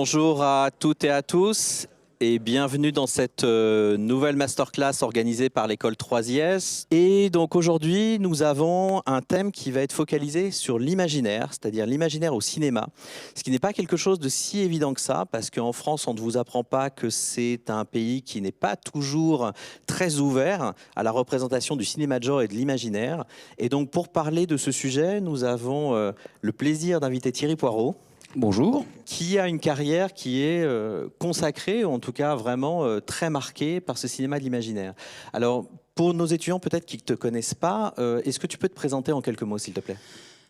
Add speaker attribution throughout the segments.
Speaker 1: Bonjour à toutes et à tous et bienvenue dans cette nouvelle masterclass organisée par l'école 3IS. Et donc aujourd'hui, nous avons un thème qui va être focalisé sur l'imaginaire, c'est-à-dire l'imaginaire au cinéma, ce qui n'est pas quelque chose de si évident que ça, parce qu'en France, on ne vous apprend pas que c'est un pays qui n'est pas toujours très ouvert à la représentation du cinéma de genre et de l'imaginaire. Et donc pour parler de ce sujet, nous avons le plaisir d'inviter Thierry Poirot.
Speaker 2: Bonjour.
Speaker 1: Qui a une carrière qui est consacrée, ou en tout cas vraiment très marquée par ce cinéma de l'imaginaire. Alors, pour nos étudiants peut-être qui ne te connaissent pas, est-ce que tu peux te présenter en quelques mots, s'il te plaît?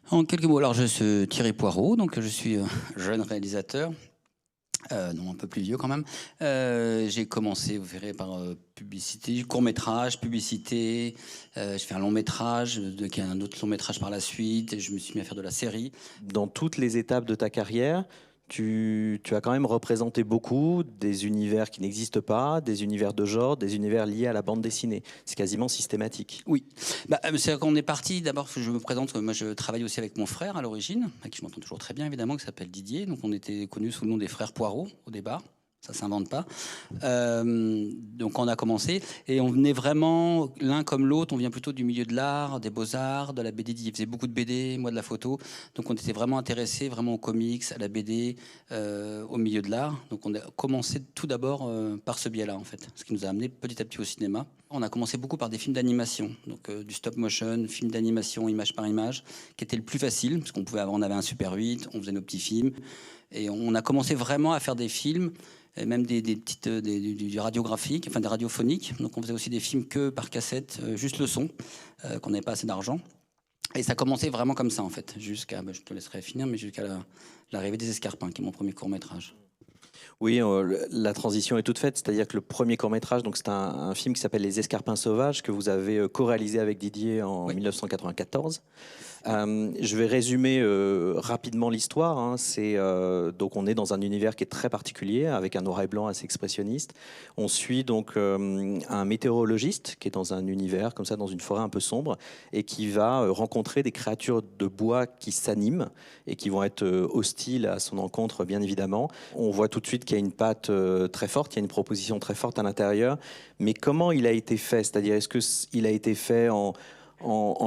Speaker 2: En quelques mots, alors je suis Thierry Poirot, donc je suis jeune réalisateur, non un peu plus vieux quand même. J'ai commencé, vous verrez, par publicité, court-métrage, publicité. J'ai fait un long-métrage, qui est un autre long-métrage par la suite, et je me suis mis à faire de la série.
Speaker 1: Dans toutes les étapes de ta carrière, tu as quand même représenté beaucoup des univers qui n'existent pas, des univers de genre, des univers liés à la bande dessinée. C'est quasiment systématique.
Speaker 2: Oui, c'est qu'on est parti, d'abord je me présente, moi je travaille aussi avec mon frère à l'origine, avec qui je m'entends toujours très bien évidemment, qui s'appelle Didier, donc on était connus sous le nom des frères Poirot au départ. Ça s'invente pas. Donc on a commencé et on venait vraiment l'un comme l'autre. On vient plutôt du milieu de l'art, des beaux-arts, de la BD. Il faisait beaucoup de BD, moi de la photo. Donc on était vraiment intéressés vraiment aux comics, à la BD, au milieu de l'art. Donc on a commencé tout d'abord par ce biais-là en fait, ce qui nous a amené petit à petit au cinéma. On a commencé beaucoup par des films d'animation, donc du stop motion, films d'animation image par image, qui était le plus facile parce on avait un Super 8, on faisait nos petits films et on a commencé vraiment à faire des films. Et même des petites du radiographique, enfin des radiophoniques. Donc on faisait aussi des films que par cassette, juste le son, qu'on n'avait pas assez d'argent. Et ça commençait vraiment comme ça en fait, jusqu'à, je te laisserai finir, mais jusqu'à l'arrivée des Escarpins, qui est mon premier court métrage.
Speaker 1: Oui, la transition est toute faite, c'est-à-dire que le premier court-métrage, donc c'est un film qui s'appelle Les Escarpins sauvages, que vous avez co-réalisé avec Didier en 1994. Je vais résumer rapidement l'histoire. Hein. Donc on est dans un univers qui est très particulier, avec un noir et blanc assez expressionniste. On suit donc un météorologiste qui est dans un univers comme ça, dans une forêt un peu sombre, et qui va rencontrer des créatures de bois qui s'animent et qui vont être hostiles à son encontre, bien évidemment. On voit tout de suite qu'il y a une patte très forte, il y a une proposition très forte à l'intérieur. Mais comment il a été fait? C'est-à-dire, est-ce qu'il a été fait en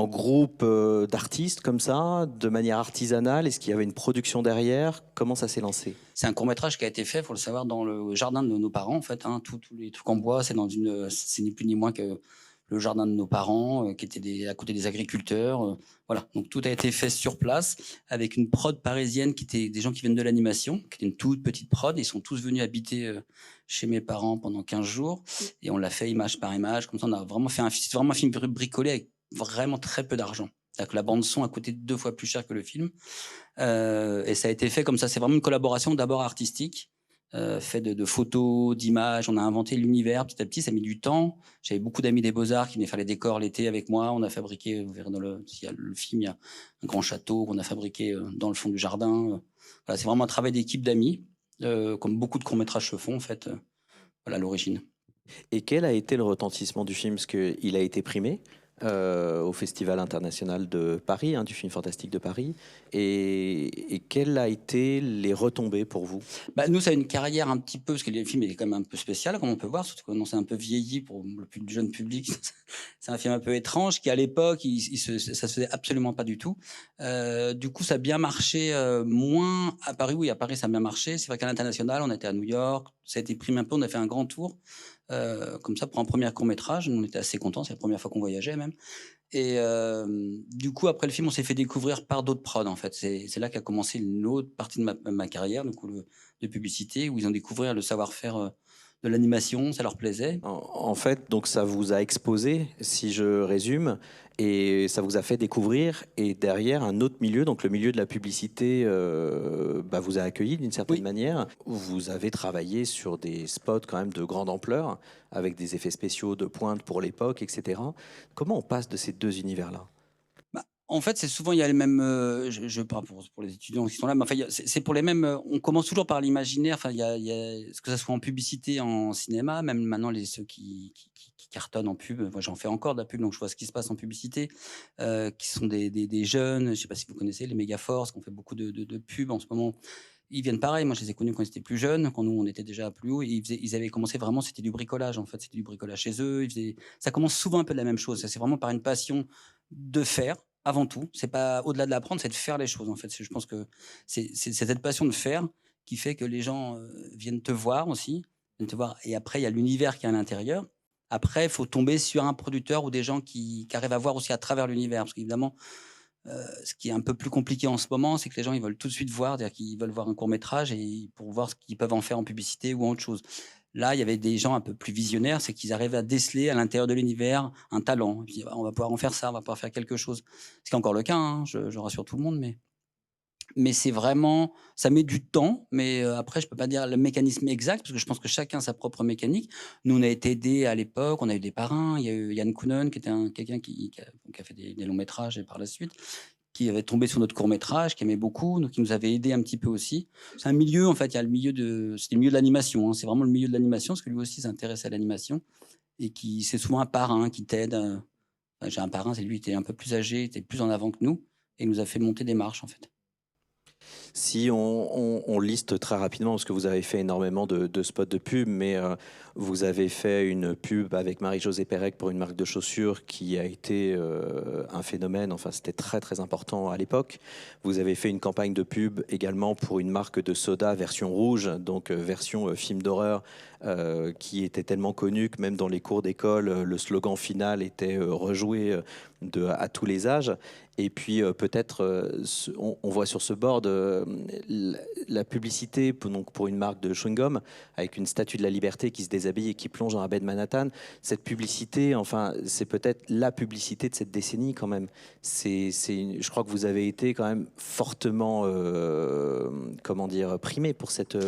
Speaker 1: groupe d'artistes comme ça, de manière artisanale? Est-ce qu'il y avait une production derrière? Comment ça s'est lancé?
Speaker 2: C'est un court-métrage qui a été fait, faut le savoir, dans le jardin de nos parents en fait. Hein. Tous les trucs en bois, c'est ni plus ni moins que le jardin de nos parents, qui était à côté des agriculteurs. Voilà, donc tout a été fait sur place avec une prod parisienne qui était des gens qui viennent de l'animation, qui était une toute petite prod. Ils sont tous venus habiter chez mes parents pendant 15 jours et on l'a fait image par image. Comme ça, on a vraiment fait c'est vraiment un film bricolé avec vraiment très peu d'argent. C'est-à-dire que la bande son a coûté 2 fois plus cher que le film. Et ça a été fait comme ça. C'est vraiment une collaboration d'abord artistique, fait de photos, d'images. On a inventé l'univers petit à petit. Ça a mis du temps. J'avais beaucoup d'amis des Beaux-Arts qui venaient faire les décors l'été avec moi. On a fabriqué, vous verrez s'il y a le film, il y a un grand château qu'on a fabriqué dans le fond du jardin. Voilà, c'est vraiment un travail d'équipe d'amis, comme beaucoup de courts-métrages se font en fait, voilà, à l'origine.
Speaker 1: Et quel a été le retentissement du film? Parce qu'il a été primé au Festival international de Paris, hein, du film fantastique de Paris. Et quelles a été les retombées pour vous?
Speaker 2: Nous, ça a une carrière un petit peu, parce que le film est quand même un peu spécial, comme on peut voir, surtout qu'on s'est un peu vieilli pour le plus jeune public. C'est un film un peu étrange qui, à l'époque, ça se faisait absolument pas du tout. Du coup, ça a bien marché, moins à Paris. Oui, à Paris, ça a bien marché. C'est vrai qu'à l'international, on était à New York, ça a été primé un peu, on a fait un grand tour. Comme ça, pour un premier court-métrage, on était assez contents, c'est la première fois qu'on voyageait même. Et du coup, après le film, on s'est fait découvrir par d'autres prods, en fait. C'est là qu'a commencé une autre partie de ma carrière, du coup, de publicité, où ils ont découvert le savoir-faire de l'animation, ça leur plaisait.
Speaker 1: En fait, donc ça vous a exposé, si je résume, et ça vous a fait découvrir. Et derrière, un autre milieu, donc le milieu de la publicité, vous a accueilli d'une certaine
Speaker 2: Oui.
Speaker 1: manière. Vous avez travaillé sur des spots quand même de grande ampleur, avec des effets spéciaux de pointe pour l'époque, etc. Comment on passe de ces deux univers-là?
Speaker 2: En fait, c'est souvent, il y a les mêmes. Je parle pour les étudiants qui sont là, mais enfin, c'est pour les mêmes. On commence toujours par l'imaginaire. Enfin, que ça soit en publicité, en cinéma, même maintenant, ceux qui cartonnent en pub. Moi, j'en fais encore de la pub, donc je vois ce qui se passe en publicité, qui sont des jeunes. Je sais pas si vous connaissez les Megaforce, qui ont fait beaucoup de pubs en ce moment, ils viennent pareil. Moi, je les ai connus quand ils étaient plus jeunes, quand nous, on était déjà plus haut. Ils avaient commencé vraiment, c'était du bricolage, en fait. C'était du bricolage chez eux. Ça commence souvent un peu de la même chose. Ça, c'est vraiment par une passion de faire, avant tout. C'est pas au-delà de l'apprendre, c'est de faire les choses, en fait. Je pense que c'est cette passion de faire qui fait que les gens viennent te voir aussi. Viennent te voir. Et après, il y a l'univers qui est à l'intérieur. Après, il faut tomber sur un producteur ou des gens qui arrivent à voir aussi à travers l'univers. Parce qu'évidemment, ce qui est un peu plus compliqué en ce moment, c'est que les gens, ils veulent tout de suite voir, c'est-à-dire qu'ils veulent voir un court-métrage et pour voir ce qu'ils peuvent en faire en publicité ou en autre chose. Là, il y avait des gens un peu plus visionnaires, c'est qu'ils arrivent à déceler à l'intérieur de l'univers un talent. Et puis, on va pouvoir en faire ça, on va pouvoir faire quelque chose. Ce qui est encore le cas, hein, je rassure tout le monde, mais c'est vraiment, ça met du temps, mais après, je peux pas dire le mécanisme exact, parce que je pense que chacun a sa propre mécanique. Nous, on a été aidés à l'époque, on a eu des parrains. Il y a eu Yann Kounen, qui était quelqu'un qui a fait des longs métrages et par la suite, qui avait tombé sur notre court métrage, qui aimait beaucoup, donc qui nous avait aidé un petit peu aussi. C'est un milieu, en fait, il y a c'est le milieu de l'animation, hein, c'est vraiment le milieu de l'animation, parce que lui aussi s'intéresse à l'animation, et c'est souvent un parrain qui t'aide. Enfin, j'ai un parrain, c'est lui, il était un peu plus âgé, il était plus en avant que nous, et il nous a fait monter des marches, en fait.
Speaker 1: Si on liste très rapidement, parce que vous avez fait énormément de spots de pub, mais vous avez fait une pub avec Marie-Josée Pérec pour une marque de chaussures qui a été un phénomène, enfin c'était très très important à l'époque. Vous avez fait une campagne de pub également pour une marque de soda version rouge, donc version film d'horreur, qui était tellement connue que même dans les cours d'école, le slogan final était rejoué à tous les âges. Et puis peut-être, on voit sur ce board la publicité pour une marque de chewing-gum avec une statue de la liberté qui se déshabille et qui plonge dans la baie de Manhattan. Cette publicité, enfin, c'est peut-être la publicité de cette décennie quand même. Je crois que vous avez été quand même fortement, comment dire, primé pour cette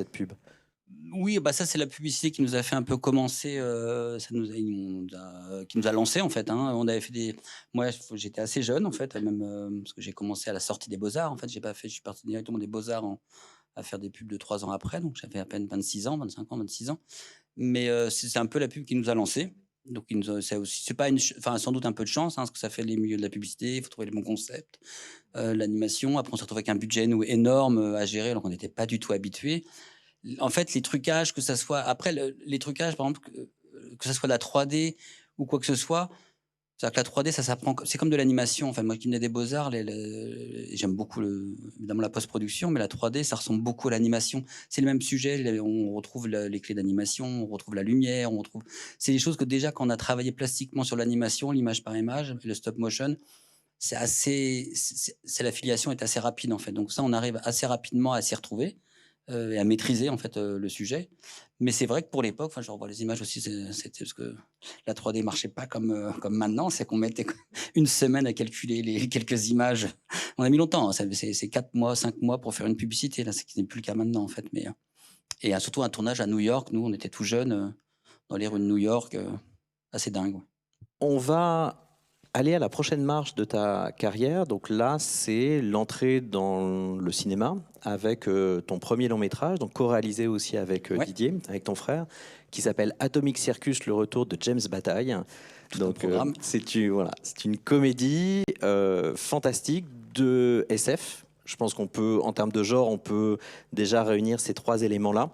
Speaker 1: pub.
Speaker 2: Oui, bah ça c'est la publicité qui nous a fait un peu commencer, qui nous a lancé en fait, hein. On avait fait moi j'étais assez jeune en fait, même parce que j'ai commencé à la sortie des Beaux-Arts en fait. Je suis parti directement des Beaux-Arts à faire des pubs de 3 ans après, donc j'avais à peine 26 ans, 25 ans, 26 ans. Mais c'est un peu la pub qui nous a lancé. Donc c'est pas enfin sans doute un peu de chance, hein, parce que ça fait les milieux de la publicité, il faut trouver les bons concepts, l'animation. Après on s'est retrouvé avec un budget nous énorme à gérer, alors qu'on n'était pas du tout habitués. En fait, les trucages, que ça soit après les trucages, par exemple, que ça soit de la 3D ou quoi que ce soit, c'est-à-dire que la 3D, ça s'apprend. C'est comme de l'animation. Enfin, moi qui venais des Beaux-Arts, j'aime beaucoup évidemment la post-production, mais la 3D, ça ressemble beaucoup à l'animation. C'est le même sujet. On retrouve les clés d'animation, on retrouve la lumière, C'est des choses que déjà, quand on a travaillé plastiquement sur l'animation, l'image par image, le stop motion, l'affiliation est assez rapide en fait. Donc ça, on arrive assez rapidement à s'y retrouver et à maîtriser en fait le sujet. Mais c'est vrai que pour l'époque, enfin, je revois les images aussi, c'était parce que la 3D marchait pas comme maintenant, c'est qu'on mettait une semaine à calculer les quelques images. On a mis longtemps, hein, c'est 4 mois, 5 mois pour faire une publicité, là, ce qui n'est plus le cas maintenant en fait. Et surtout un tournage à New York, nous on était tout jeunes, dans les rues de New York, assez dingue. Ouais.
Speaker 1: On va aller à la prochaine marche de ta carrière. Donc là, c'est l'entrée dans le cinéma avec ton premier long métrage, donc co-réalisé aussi avec Didier, avec ton frère, qui s'appelle Atomic Circus, le retour de James Bataille. Donc c'est une comédie fantastique de SF. Je pense qu'on peut, en termes de genre, on peut déjà réunir ces trois éléments-là.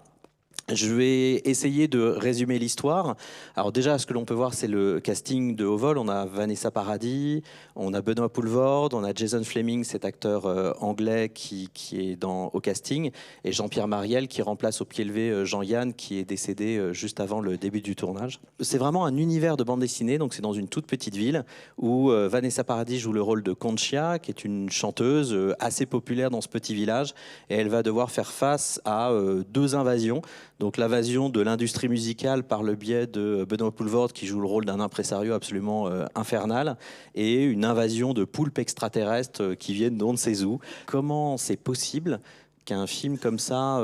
Speaker 1: Je vais essayer de résumer l'histoire. Alors déjà, ce que l'on peut voir, c'est le casting de haut vol. On a Vanessa Paradis, on a Benoît Poelvoorde, on a Jason Flemyng, cet acteur anglais qui est au casting, et Jean-Pierre Mariel qui remplace au pied levé Jean-Yann qui est décédé juste avant le début du tournage. C'est vraiment un univers de bande dessinée, donc c'est dans une toute petite ville où Vanessa Paradis joue le rôle de Conchia, qui est une chanteuse assez populaire dans ce petit village, et elle va devoir faire face à deux invasions. Donc l'invasion de l'industrie musicale par le biais de Benoît Poelvoorde qui joue le rôle d'un impresario absolument infernal, et une invasion de poulpes extraterrestres qui viennent d'on ne sait où. Comment c'est possible qu'un film comme ça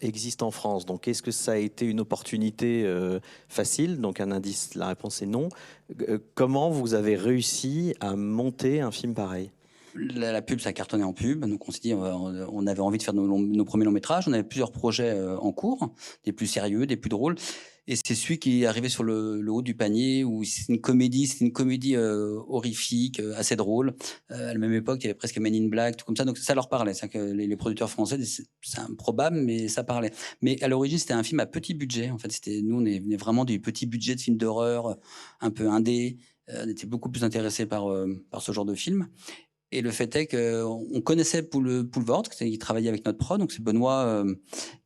Speaker 1: existe en France? Donc est-ce que ça a été une opportunité facile? Donc un indice, la réponse est non. Comment vous avez réussi à monter un film pareil?
Speaker 2: La pub, ça cartonnait en pub. Donc, on s'est dit, on avait envie de faire nos premiers longs métrages. On avait plusieurs projets en cours, des plus sérieux, des plus drôles. Et c'est celui qui est arrivé sur le haut du panier, où c'est une comédie horrifique, assez drôle. À la même époque, il y avait presque Men in Black, tout comme ça. Donc, ça leur parlait. C'est que les producteurs français, c'est improbable, mais ça parlait. Mais à l'origine, c'était un film à petit budget. En fait, nous, on venait vraiment du petit budget de films d'horreur, un peu indé. On était beaucoup plus intéressés par ce genre de film. Et le fait est qu'on connaissait Poulvord, qui travaillait avec notre prod, donc c'est Benoît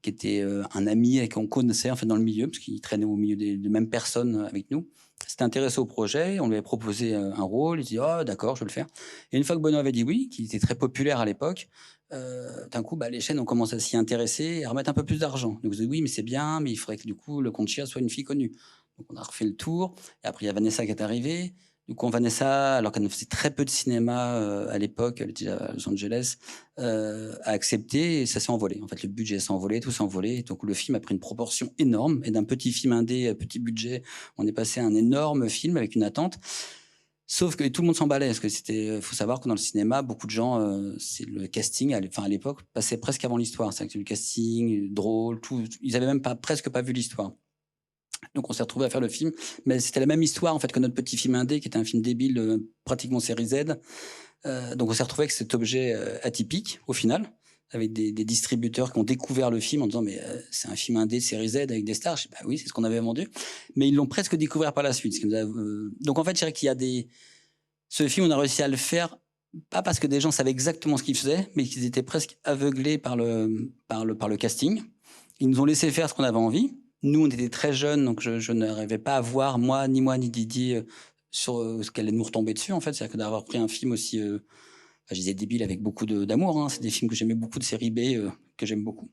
Speaker 2: qui était un ami et qu'on connaissait en fait dans le milieu, parce qu'il traînait au milieu des mêmes personnes avec nous. S'était intéressé au projet, on lui avait proposé un rôle, il dit oh d'accord, je vais le faire. Et une fois que Benoît avait dit oui, qui était très populaire à l'époque, d'un coup les chaînes ont commencé à s'y intéresser et à remettre un peu plus d'argent. Donc vous dites oui mais c'est bien, mais il faudrait que du coup le Conchia soit une fille connue. Donc on a refait le tour, et après il y a Vanessa qui est arrivée. Du coup, Vanessa, alors qu'elle faisait très peu de cinéma à l'époque, elle était à Los Angeles, a accepté et ça s'est envolé. En fait, le budget s'est envolé, tout s'est envolé. Donc, le film a pris une proportion énorme. Et d'un petit film indé, petit budget, on est passé à un énorme film avec une attente. Sauf que tout le monde s'emballait, parce que faut savoir que dans le cinéma, beaucoup de gens, c'est le casting, à l'époque, passait presque avant l'histoire. C'est-à-dire que le casting, drôle, tout, ils avaient même presque pas vu l'histoire. Donc on s'est retrouvé à faire le film, mais c'était la même histoire en fait que notre petit film indé, qui était un film débile, pratiquement série Z. Donc on s'est retrouvé avec cet objet atypique au final, avec des distributeurs qui ont découvert le film en disant mais c'est un film indé série Z avec des stars. Je dis, bah oui, c'est ce qu'on avait vendu, mais ils l'ont presque découvert par la suite. Donc en fait, je dirais qu'il y a ce film, on a réussi à le faire. Pas parce que des gens savaient exactement ce qu'ils faisaient, mais qu'ils étaient presque aveuglés par le casting. Ils nous ont laissé faire ce qu'on avait envie. Nous, on était très jeunes, donc je n'arrivais pas à voir, moi ni Didier, sur ce qu'allait nous retomber dessus, en fait. C'est-à-dire que d'avoir pris un film aussi, je disais débile, avec beaucoup d'amour. Hein. C'est des films que j'aimais beaucoup, de série B, que j'aime beaucoup.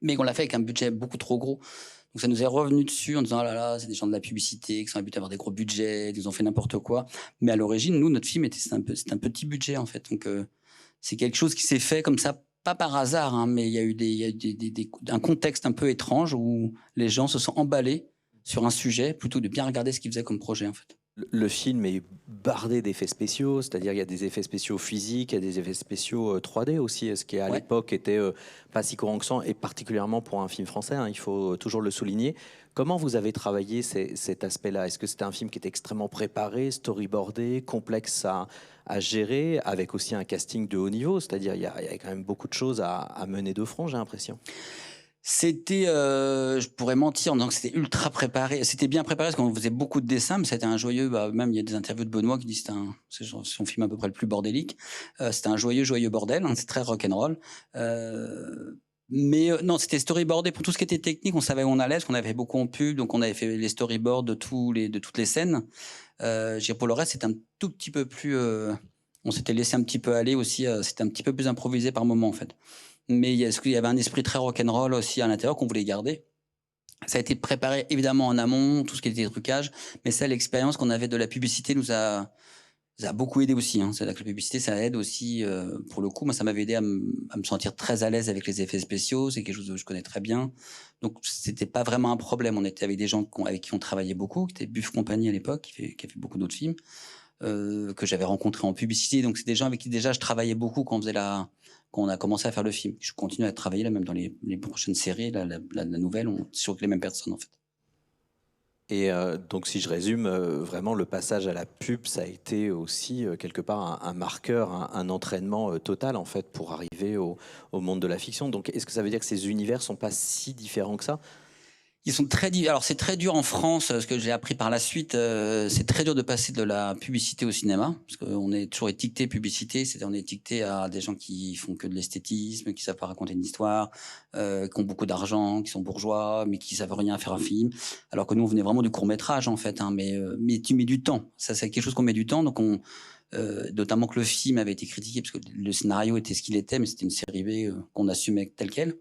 Speaker 2: Mais qu'on l'a fait avec un budget beaucoup trop gros. Donc ça nous est revenu dessus en disant, oh là là, c'est des gens de la publicité qui sont habitués à avoir des gros budgets, ils ont fait n'importe quoi. Mais à l'origine, nous, notre film, c'était un petit budget, en fait. Donc c'est quelque chose qui s'est fait comme ça, pas par hasard, hein, mais il y a eu un contexte un peu étrange où les gens se sont emballés sur un sujet plutôt que de bien regarder ce qu'ils faisaient comme projet, en fait.
Speaker 1: Le film est bardé d'effets spéciaux, c'est-à-dire il y a des effets spéciaux physiques, il y a des effets spéciaux 3D aussi, ce qui à l'époque était pas si courant que ça, et particulièrement pour un film français, hein, il faut toujours le souligner. Comment vous avez travaillé cet aspect-là? Est-ce que c'était un film qui était extrêmement préparé, storyboardé, complexe à gérer, avec aussi un casting de haut niveau? C'est-à-dire il y a quand même beaucoup de choses à mener de front, j'ai l'impression.
Speaker 2: C'était, je pourrais mentir en disant que c'était ultra préparé. C'était bien préparé parce qu'on faisait beaucoup de dessins, mais c'était un joyeux. Même il y a des interviews de Benoît qui disent c'est son film à peu près le plus bordélique. C'était un joyeux bordel. Hein, c'est très rock'n'roll. Mais non, c'était storyboardé pour tout ce qui était technique. On savait où on allait, parce qu'on avait fait beaucoup en pub, donc on avait fait les storyboards de toutes les scènes. Pour le reste, c'était un tout petit peu plus. On s'était laissé un petit peu aller aussi. C'était un petit peu plus improvisé par moment en fait. Mais il y avait un esprit très rock'n'roll aussi à l'intérieur qu'on voulait garder. Ça a été préparé évidemment en amont, tout ce qui était trucage, mais ça, l'expérience qu'on avait de la publicité nous a beaucoup aidé aussi. Hein. C'est-à-dire que la publicité, ça aide aussi, pour le coup. Moi, ça m'avait aidé à me sentir très à l'aise avec les effets spéciaux. C'est quelque chose que je connais très bien. Donc, c'était pas vraiment un problème. On était avec des gens avec qui on travaillait beaucoup, qui étaient Buff Company à l'époque, qui a fait beaucoup d'autres films, que j'avais rencontrés en publicité. Donc, c'est des gens avec qui déjà je travaillais beaucoup quand on a commencé à faire le film. Je continue à travailler là, même dans les prochaines séries, la nouvelle, sur les mêmes personnes en fait.
Speaker 1: Et donc, si je résume, vraiment, le passage à la pub, ça a été aussi quelque part un marqueur, un entraînement total en fait pour arriver au monde de la fiction. Donc, est-ce que ça veut dire que ces univers sont pas si différents que ça?
Speaker 2: Ils sont très divers. Alors c'est très dur en France, ce que j'ai appris par la suite, c'est très dur de passer de la publicité au cinéma, parce qu'on est toujours étiqueté publicité, c'est-à-dire on est étiqueté à des gens qui font que de l'esthétisme, qui savent pas raconter une histoire, qui ont beaucoup d'argent, qui sont bourgeois, mais qui savent rien faire un film. Alors que nous on venait vraiment du court métrage en fait, hein, mais tu mets du temps. Ça c'est quelque chose qu'on met du temps, donc notamment que le film avait été critiqué parce que le scénario était ce qu'il était, mais c'était une série B qu'on assumait telle quelle.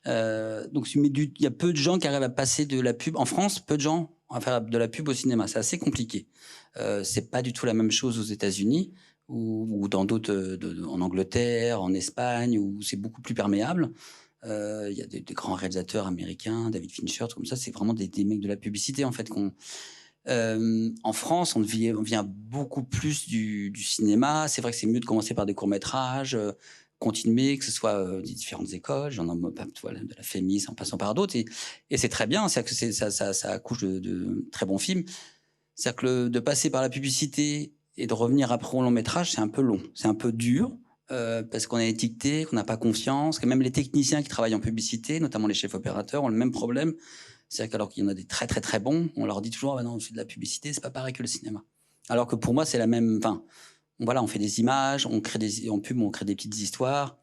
Speaker 2: Donc il y a peu de gens qui arrivent à passer de la pub en France, peu de gens à faire de la pub au cinéma, c'est assez compliqué. C'est pas du tout la même chose aux États-Unis ou dans d'autres, en Angleterre, en Espagne, où c'est beaucoup plus perméable. Il y a des grands réalisateurs américains, David Fincher, tout comme ça, c'est vraiment des mecs de la publicité en fait En France, on vient beaucoup plus du cinéma. C'est vrai que c'est mieux de commencer par des courts-métrages, continuer, que ce soit des différentes écoles, j'en ai pas, voilà, de la FEMIS en passant par d'autres. Et c'est très bien, c'est que ça accouche de très bons films. C'est-à-dire que de passer par la publicité et de revenir après au long métrage, c'est un peu long, c'est un peu dur. Parce qu'on est étiqueté, qu'on n'a pas confiance, que même les techniciens qui travaillent en publicité, notamment les chefs opérateurs, ont le même problème. C'est-à-dire qu'alors qu'il y en a des très très très bons, on leur dit toujours ah non, c'est de la publicité, c'est pas pareil que le cinéma. Alors que pour moi, c'est la même. Enfin, voilà, on fait des images, on crée en pub, on crée des petites histoires.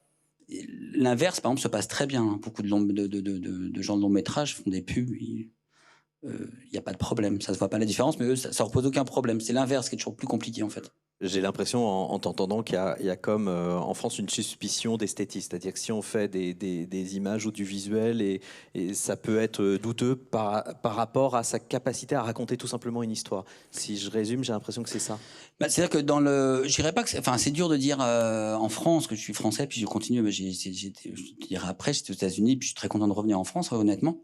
Speaker 2: L'inverse, par exemple, se passe très bien. Beaucoup de gens de long métrage font des pubs. Il n'y a pas de problème, ça se voit pas la différence, mais eux, ça repose aucun problème. C'est l'inverse qui est toujours plus compliqué en fait.
Speaker 1: J'ai l'impression, en t'entendant, qu'il y a comme en France une suspicion d'esthétisme. C'est-à-dire que si on fait des images ou du visuel, et ça peut être douteux par rapport à sa capacité à raconter tout simplement une histoire. Si je résume, j'ai l'impression que c'est ça.
Speaker 2: Bah, c'est-à-dire que je dirais pas que enfin, c'est dur de dire en France que je suis français, puis je continue. Mais je te dirai après, j'étais aux États-Unis, puis je suis très content de revenir en France, honnêtement.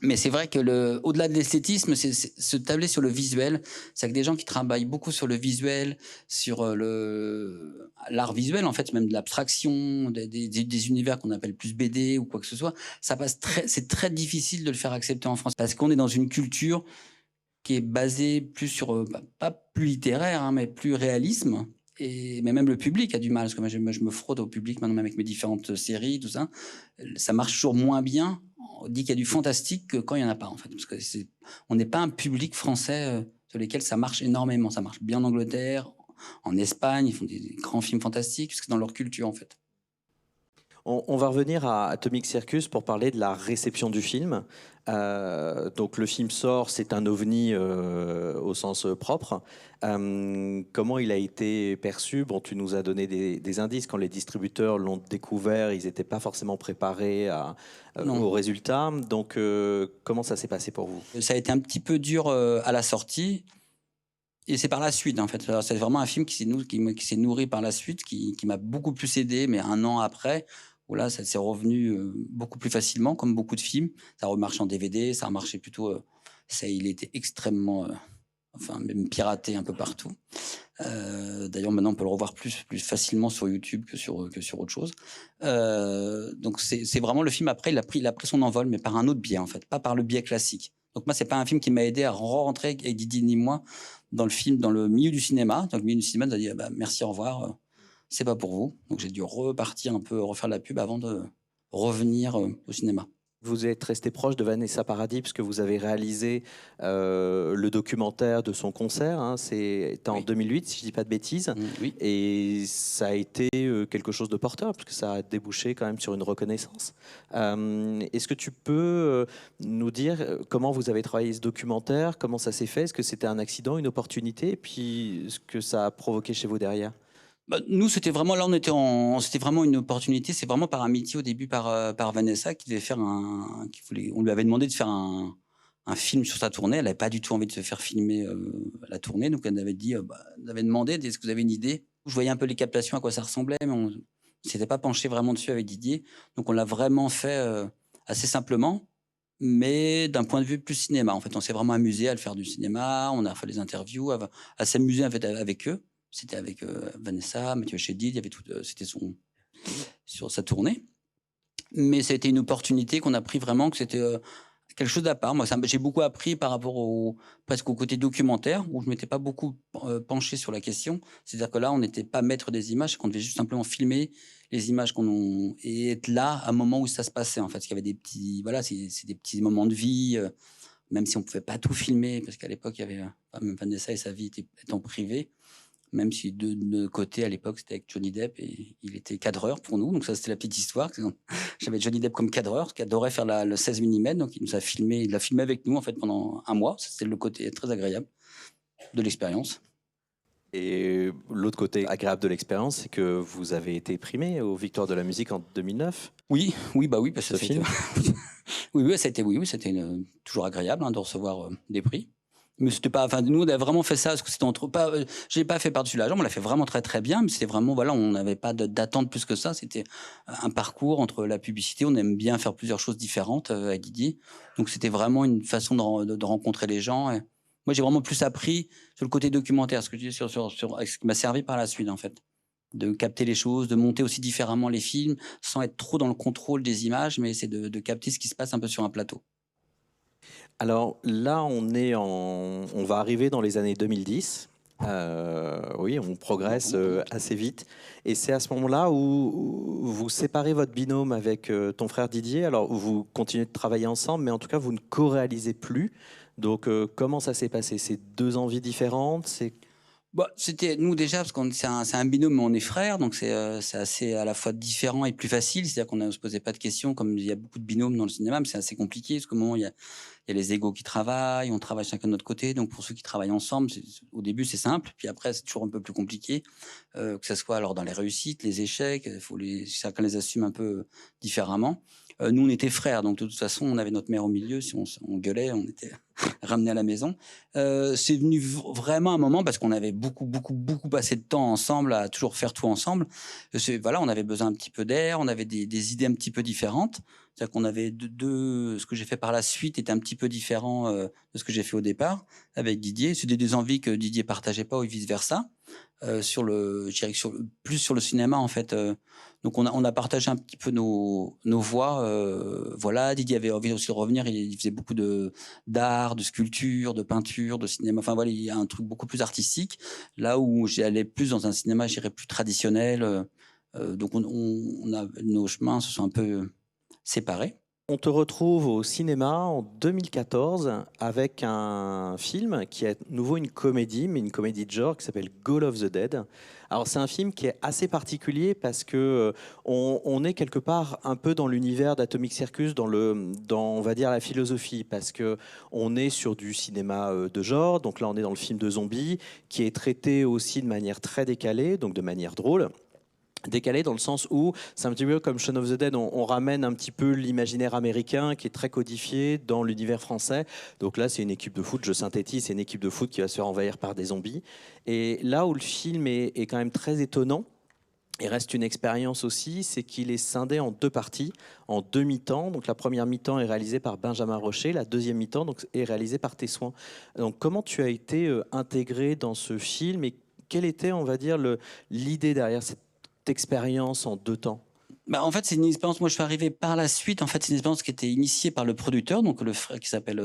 Speaker 2: Mais c'est vrai que au-delà de l'esthétisme, c'est se tabler sur le visuel. C'est que des gens qui travaillent beaucoup sur le visuel, sur l'art visuel, en fait, même de l'abstraction, des univers qu'on appelle plus BD ou quoi que ce soit, c'est très difficile de le faire accepter en France parce qu'on est dans une culture qui est basée plus sur, pas plus littéraire, hein, mais plus réalisme. Mais même le public a du mal, parce que moi, je me fraude au public maintenant, même avec mes différentes séries, tout ça. Ça marche toujours moins bien. On dit qu'il y a du fantastique que quand il n'y en a pas, en fait. Parce que on n'est pas un public français sur lesquels ça marche énormément. Ça marche bien en Angleterre, en Espagne, ils font des grands films fantastiques, parce que c'est dans leur culture, en fait.
Speaker 1: On va revenir à Atomic Circus pour parler de la réception du film. Donc le film sort, c'est un ovni au sens propre. Comment il a été perçu? Bon, tu nous as donné des indices. Quand les distributeurs l'ont découvert, ils n'étaient pas forcément préparés au résultat. Donc comment ça s'est passé pour vous?
Speaker 2: Ça a été un petit peu dur à la sortie. Et c'est par la suite, en fait. C'est vraiment un film qui s'est nourri par la suite, qui m'a beaucoup plus aidé, mais un an après, où là, ça s'est revenu beaucoup plus facilement, comme beaucoup de films. Ça remarche en DVD, ça a marché plutôt. Il était extrêmement, enfin, même piraté un peu partout. D'ailleurs, maintenant, on peut le revoir plus facilement sur YouTube que sur autre chose. Donc, c'est vraiment le film. Après, il a pris son envol, mais par un autre biais, en fait, pas par le biais classique. Donc, moi, c'est pas un film qui m'a aidé à rentrer avec Didier ni moi dans le milieu du cinéma. Donc, le milieu du cinéma, on a dit ah bah, merci, au revoir, c'est pas pour vous. Donc, j'ai dû repartir un peu, refaire la pub avant de revenir au cinéma.
Speaker 1: Vous êtes resté proche de Vanessa Paradis puisque vous avez réalisé le documentaire de son concert. Hein, c'était en 2008, si je ne dis pas de bêtises.
Speaker 2: Oui.
Speaker 1: Et ça a été quelque chose de porteur puisque ça a débouché quand même sur une reconnaissance. Est-ce que tu peux nous dire comment vous avez travaillé ce documentaire? Comment ça s'est fait? Est-ce que c'était un accident, une opportunité? Et puis, ce que ça a provoqué chez vous derrière?
Speaker 2: Bah, nous, c'était vraiment c'était vraiment une opportunité. C'est vraiment par amitié au début par Vanessa qui devait faire on lui avait demandé de faire un film sur sa tournée. Elle n'avait pas du tout envie de se faire filmer la tournée, donc elle avait dit, elle avait demandé, est-ce que vous avez une idée? Je voyais un peu les captations, à quoi ça ressemblait, mais on s'était pas penché vraiment dessus avec Didier. Donc on l'a vraiment fait assez simplement, mais d'un point de vue plus cinéma. En fait, on s'est vraiment amusé à le faire du cinéma. On a fait des interviews, à s'amuser en fait, avec eux. C'était avec Vanessa, Mathieu Chédid, il y avait c'était sur sa tournée. Mais ça a été une opportunité qu'on a pris vraiment, que c'était quelque chose d'à part. Moi, j'ai beaucoup appris par rapport presque au côté documentaire, où je m'étais pas beaucoup penché sur la question. C'est-à-dire que là, on n'était pas maître des images, qu'on devait juste simplement filmer les images et être là à un moment où ça se passait. En fait, parce qu'il y avait des petits, voilà, c'est des petits moments de vie. Même si on pouvait pas tout filmer, parce qu'à l'époque, il y avait même Vanessa et sa vie étant privée. Même si de notre côté, à l'époque, c'était avec Johnny Depp et il était cadreur pour nous. Donc ça, c'était la petite histoire. J'avais Johnny Depp comme cadreur, qui adorait faire le 16 mm. Donc il l'a filmé avec nous en fait pendant un mois. C'était le côté très agréable de l'expérience.
Speaker 1: Et l'autre côté agréable de l'expérience, c'est que vous avez été primé aux Victoires de la musique en 2009.
Speaker 2: Oui, parce que
Speaker 1: film.
Speaker 2: oui, c'était toujours agréable de recevoir des prix. Mais c'était pas, enfin, nous, on a vraiment fait ça, parce que c'était j'ai pas fait par-dessus la jambe, on l'a fait vraiment très, très bien, mais c'était vraiment, voilà, on n'avait pas d'attente plus que ça. C'était un parcours entre la publicité. On aime bien faire plusieurs choses différentes avec Didier. Donc, c'était vraiment une façon de rencontrer les gens Moi, j'ai vraiment plus appris sur le côté documentaire, ce que je dis ce qui m'a servi par la suite, en fait. De capter les choses, de monter aussi différemment les films, sans être trop dans le contrôle des images, mais c'est de capter ce qui se passe un peu sur un plateau.
Speaker 1: Alors là, on va arriver dans les années 2010. Oui, on progresse assez vite. Et c'est à ce moment-là où vous séparez votre binôme avec ton frère Didier. Alors, vous continuez de travailler ensemble, mais en tout cas, vous ne co-réalisez plus. Donc, comment ça s'est passé? C'est deux envies différentes?
Speaker 2: Bah, c'était nous déjà parce qu'on c'est un binôme, mais on est frères, donc c'est assez à la fois différent et plus facile. C'est-à-dire qu'on ne se posait pas de questions, comme il y a beaucoup de binômes dans le cinéma, mais c'est assez compliqué parce qu'au moment il y a les égos qui travaillent, on travaille chacun de notre côté. Donc pour ceux qui travaillent ensemble, au début c'est simple, puis après c'est toujours un peu plus compliqué, que ça soit alors dans les réussites, les échecs, chacun les assume un peu différemment. Nous on était frères, donc de toute façon on avait notre mère au milieu. Si on gueulait, on était ramenés à la maison. C'est venu vraiment un moment parce qu'on avait beaucoup passé de temps ensemble à toujours faire tout ensemble. Voilà, on avait besoin un petit peu d'air, on avait des idées un petit peu différentes. C'est-à-dire qu'on avait ce que j'ai fait par la suite était un petit peu différent de ce que j'ai fait au départ avec Didier. C'était des envies que Didier partageait pas ou vice versa. Je dirais que plus sur le cinéma en fait. Donc on a partagé un petit peu nos voix. Voilà, Didier avait envie aussi de revenir. Il faisait beaucoup d'art, de sculpture, de peinture, de cinéma. Enfin voilà, il y a un truc beaucoup plus artistique. Là où j'allais plus dans un cinéma, je dirais plus traditionnel. Donc nos chemins se sont un peu séparés.
Speaker 1: On te retrouve au cinéma en 2014 avec un film qui est à nouveau une comédie, mais une comédie de genre qui s'appelle Goal of the Dead. Alors c'est un film qui est assez particulier parce que on est quelque part un peu dans l'univers d'Atomic Circus, dans on va dire la philosophie, parce que on est sur du cinéma de genre. Donc là on est dans le film de zombies qui est traité aussi de manière très décalée, donc de manière drôle. Décalé dans le sens où c'est un petit peu comme Shaun of the Dead, on ramène un petit peu l'imaginaire américain qui est très codifié dans l'univers français. Donc là, c'est une équipe de foot, je synthétise, c'est une équipe de foot qui va se faire envahir par des zombies. Et là où le film est quand même très étonnant, et reste une expérience aussi, c'est qu'il est scindé en deux parties, en deux mi-temps. Donc la première mi-temps est réalisée par Benjamin Rocher, la deuxième mi-temps donc, est réalisée par Tessoin. Donc comment tu as été intégré dans ce film et quelle était, on va dire, l'idée derrière cette expérience en deux temps?
Speaker 2: Bah, en fait, c'est une expérience. Moi, je suis arrivé par la suite. En fait, c'est une expérience qui était initiée par le producteur, donc le frère qui s'appelle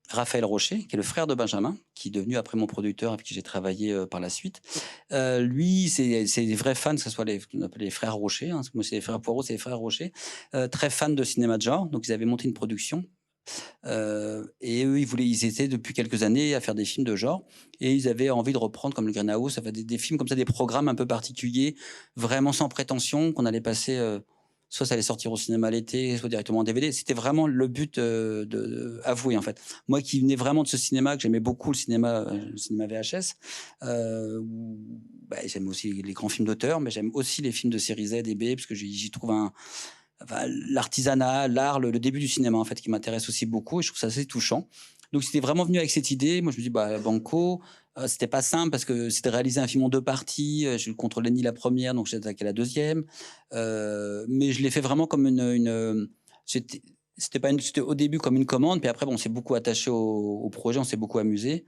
Speaker 2: Raphaël Rocher, qui est le frère de Benjamin, qui est devenu après mon producteur avec qui j'ai travaillé par la suite. Lui, c'est des vrais fans, que ce soit qu'on appelle les frères Rocher. Hein. Moi, c'est les frères Poirot, c'est les frères Rocher. Très fans de cinéma de genre. Donc, ils avaient monté une production. Et eux, ils étaient depuis quelques années à faire des films de genre, et ils avaient envie de reprendre comme le Greenhouse, ça fait des films comme ça, des programmes un peu particuliers, vraiment sans prétention, qu'on allait passer. Soit ça allait sortir au cinéma l'été, soit directement en DVD. C'était vraiment le but avoué en fait. Moi qui venais vraiment de ce cinéma, que j'aimais beaucoup le cinéma VHS, j'aime aussi les grands films d'auteur, mais j'aime aussi les films de série Z et B, parce que j'y trouve l'artisanat, l'art, le début du cinéma en fait qui m'intéresse aussi beaucoup et je trouve ça assez touchant. Donc c'était vraiment venu avec cette idée. Moi je me dis banco. C'était pas simple parce que c'était réaliser un film en deux parties. Je contrôlais ni la première donc j'ai attaqué la deuxième. Mais je l'ai fait vraiment comme c'était au début comme une commande puis après on s'est beaucoup attaché au projet, on s'est beaucoup amusé.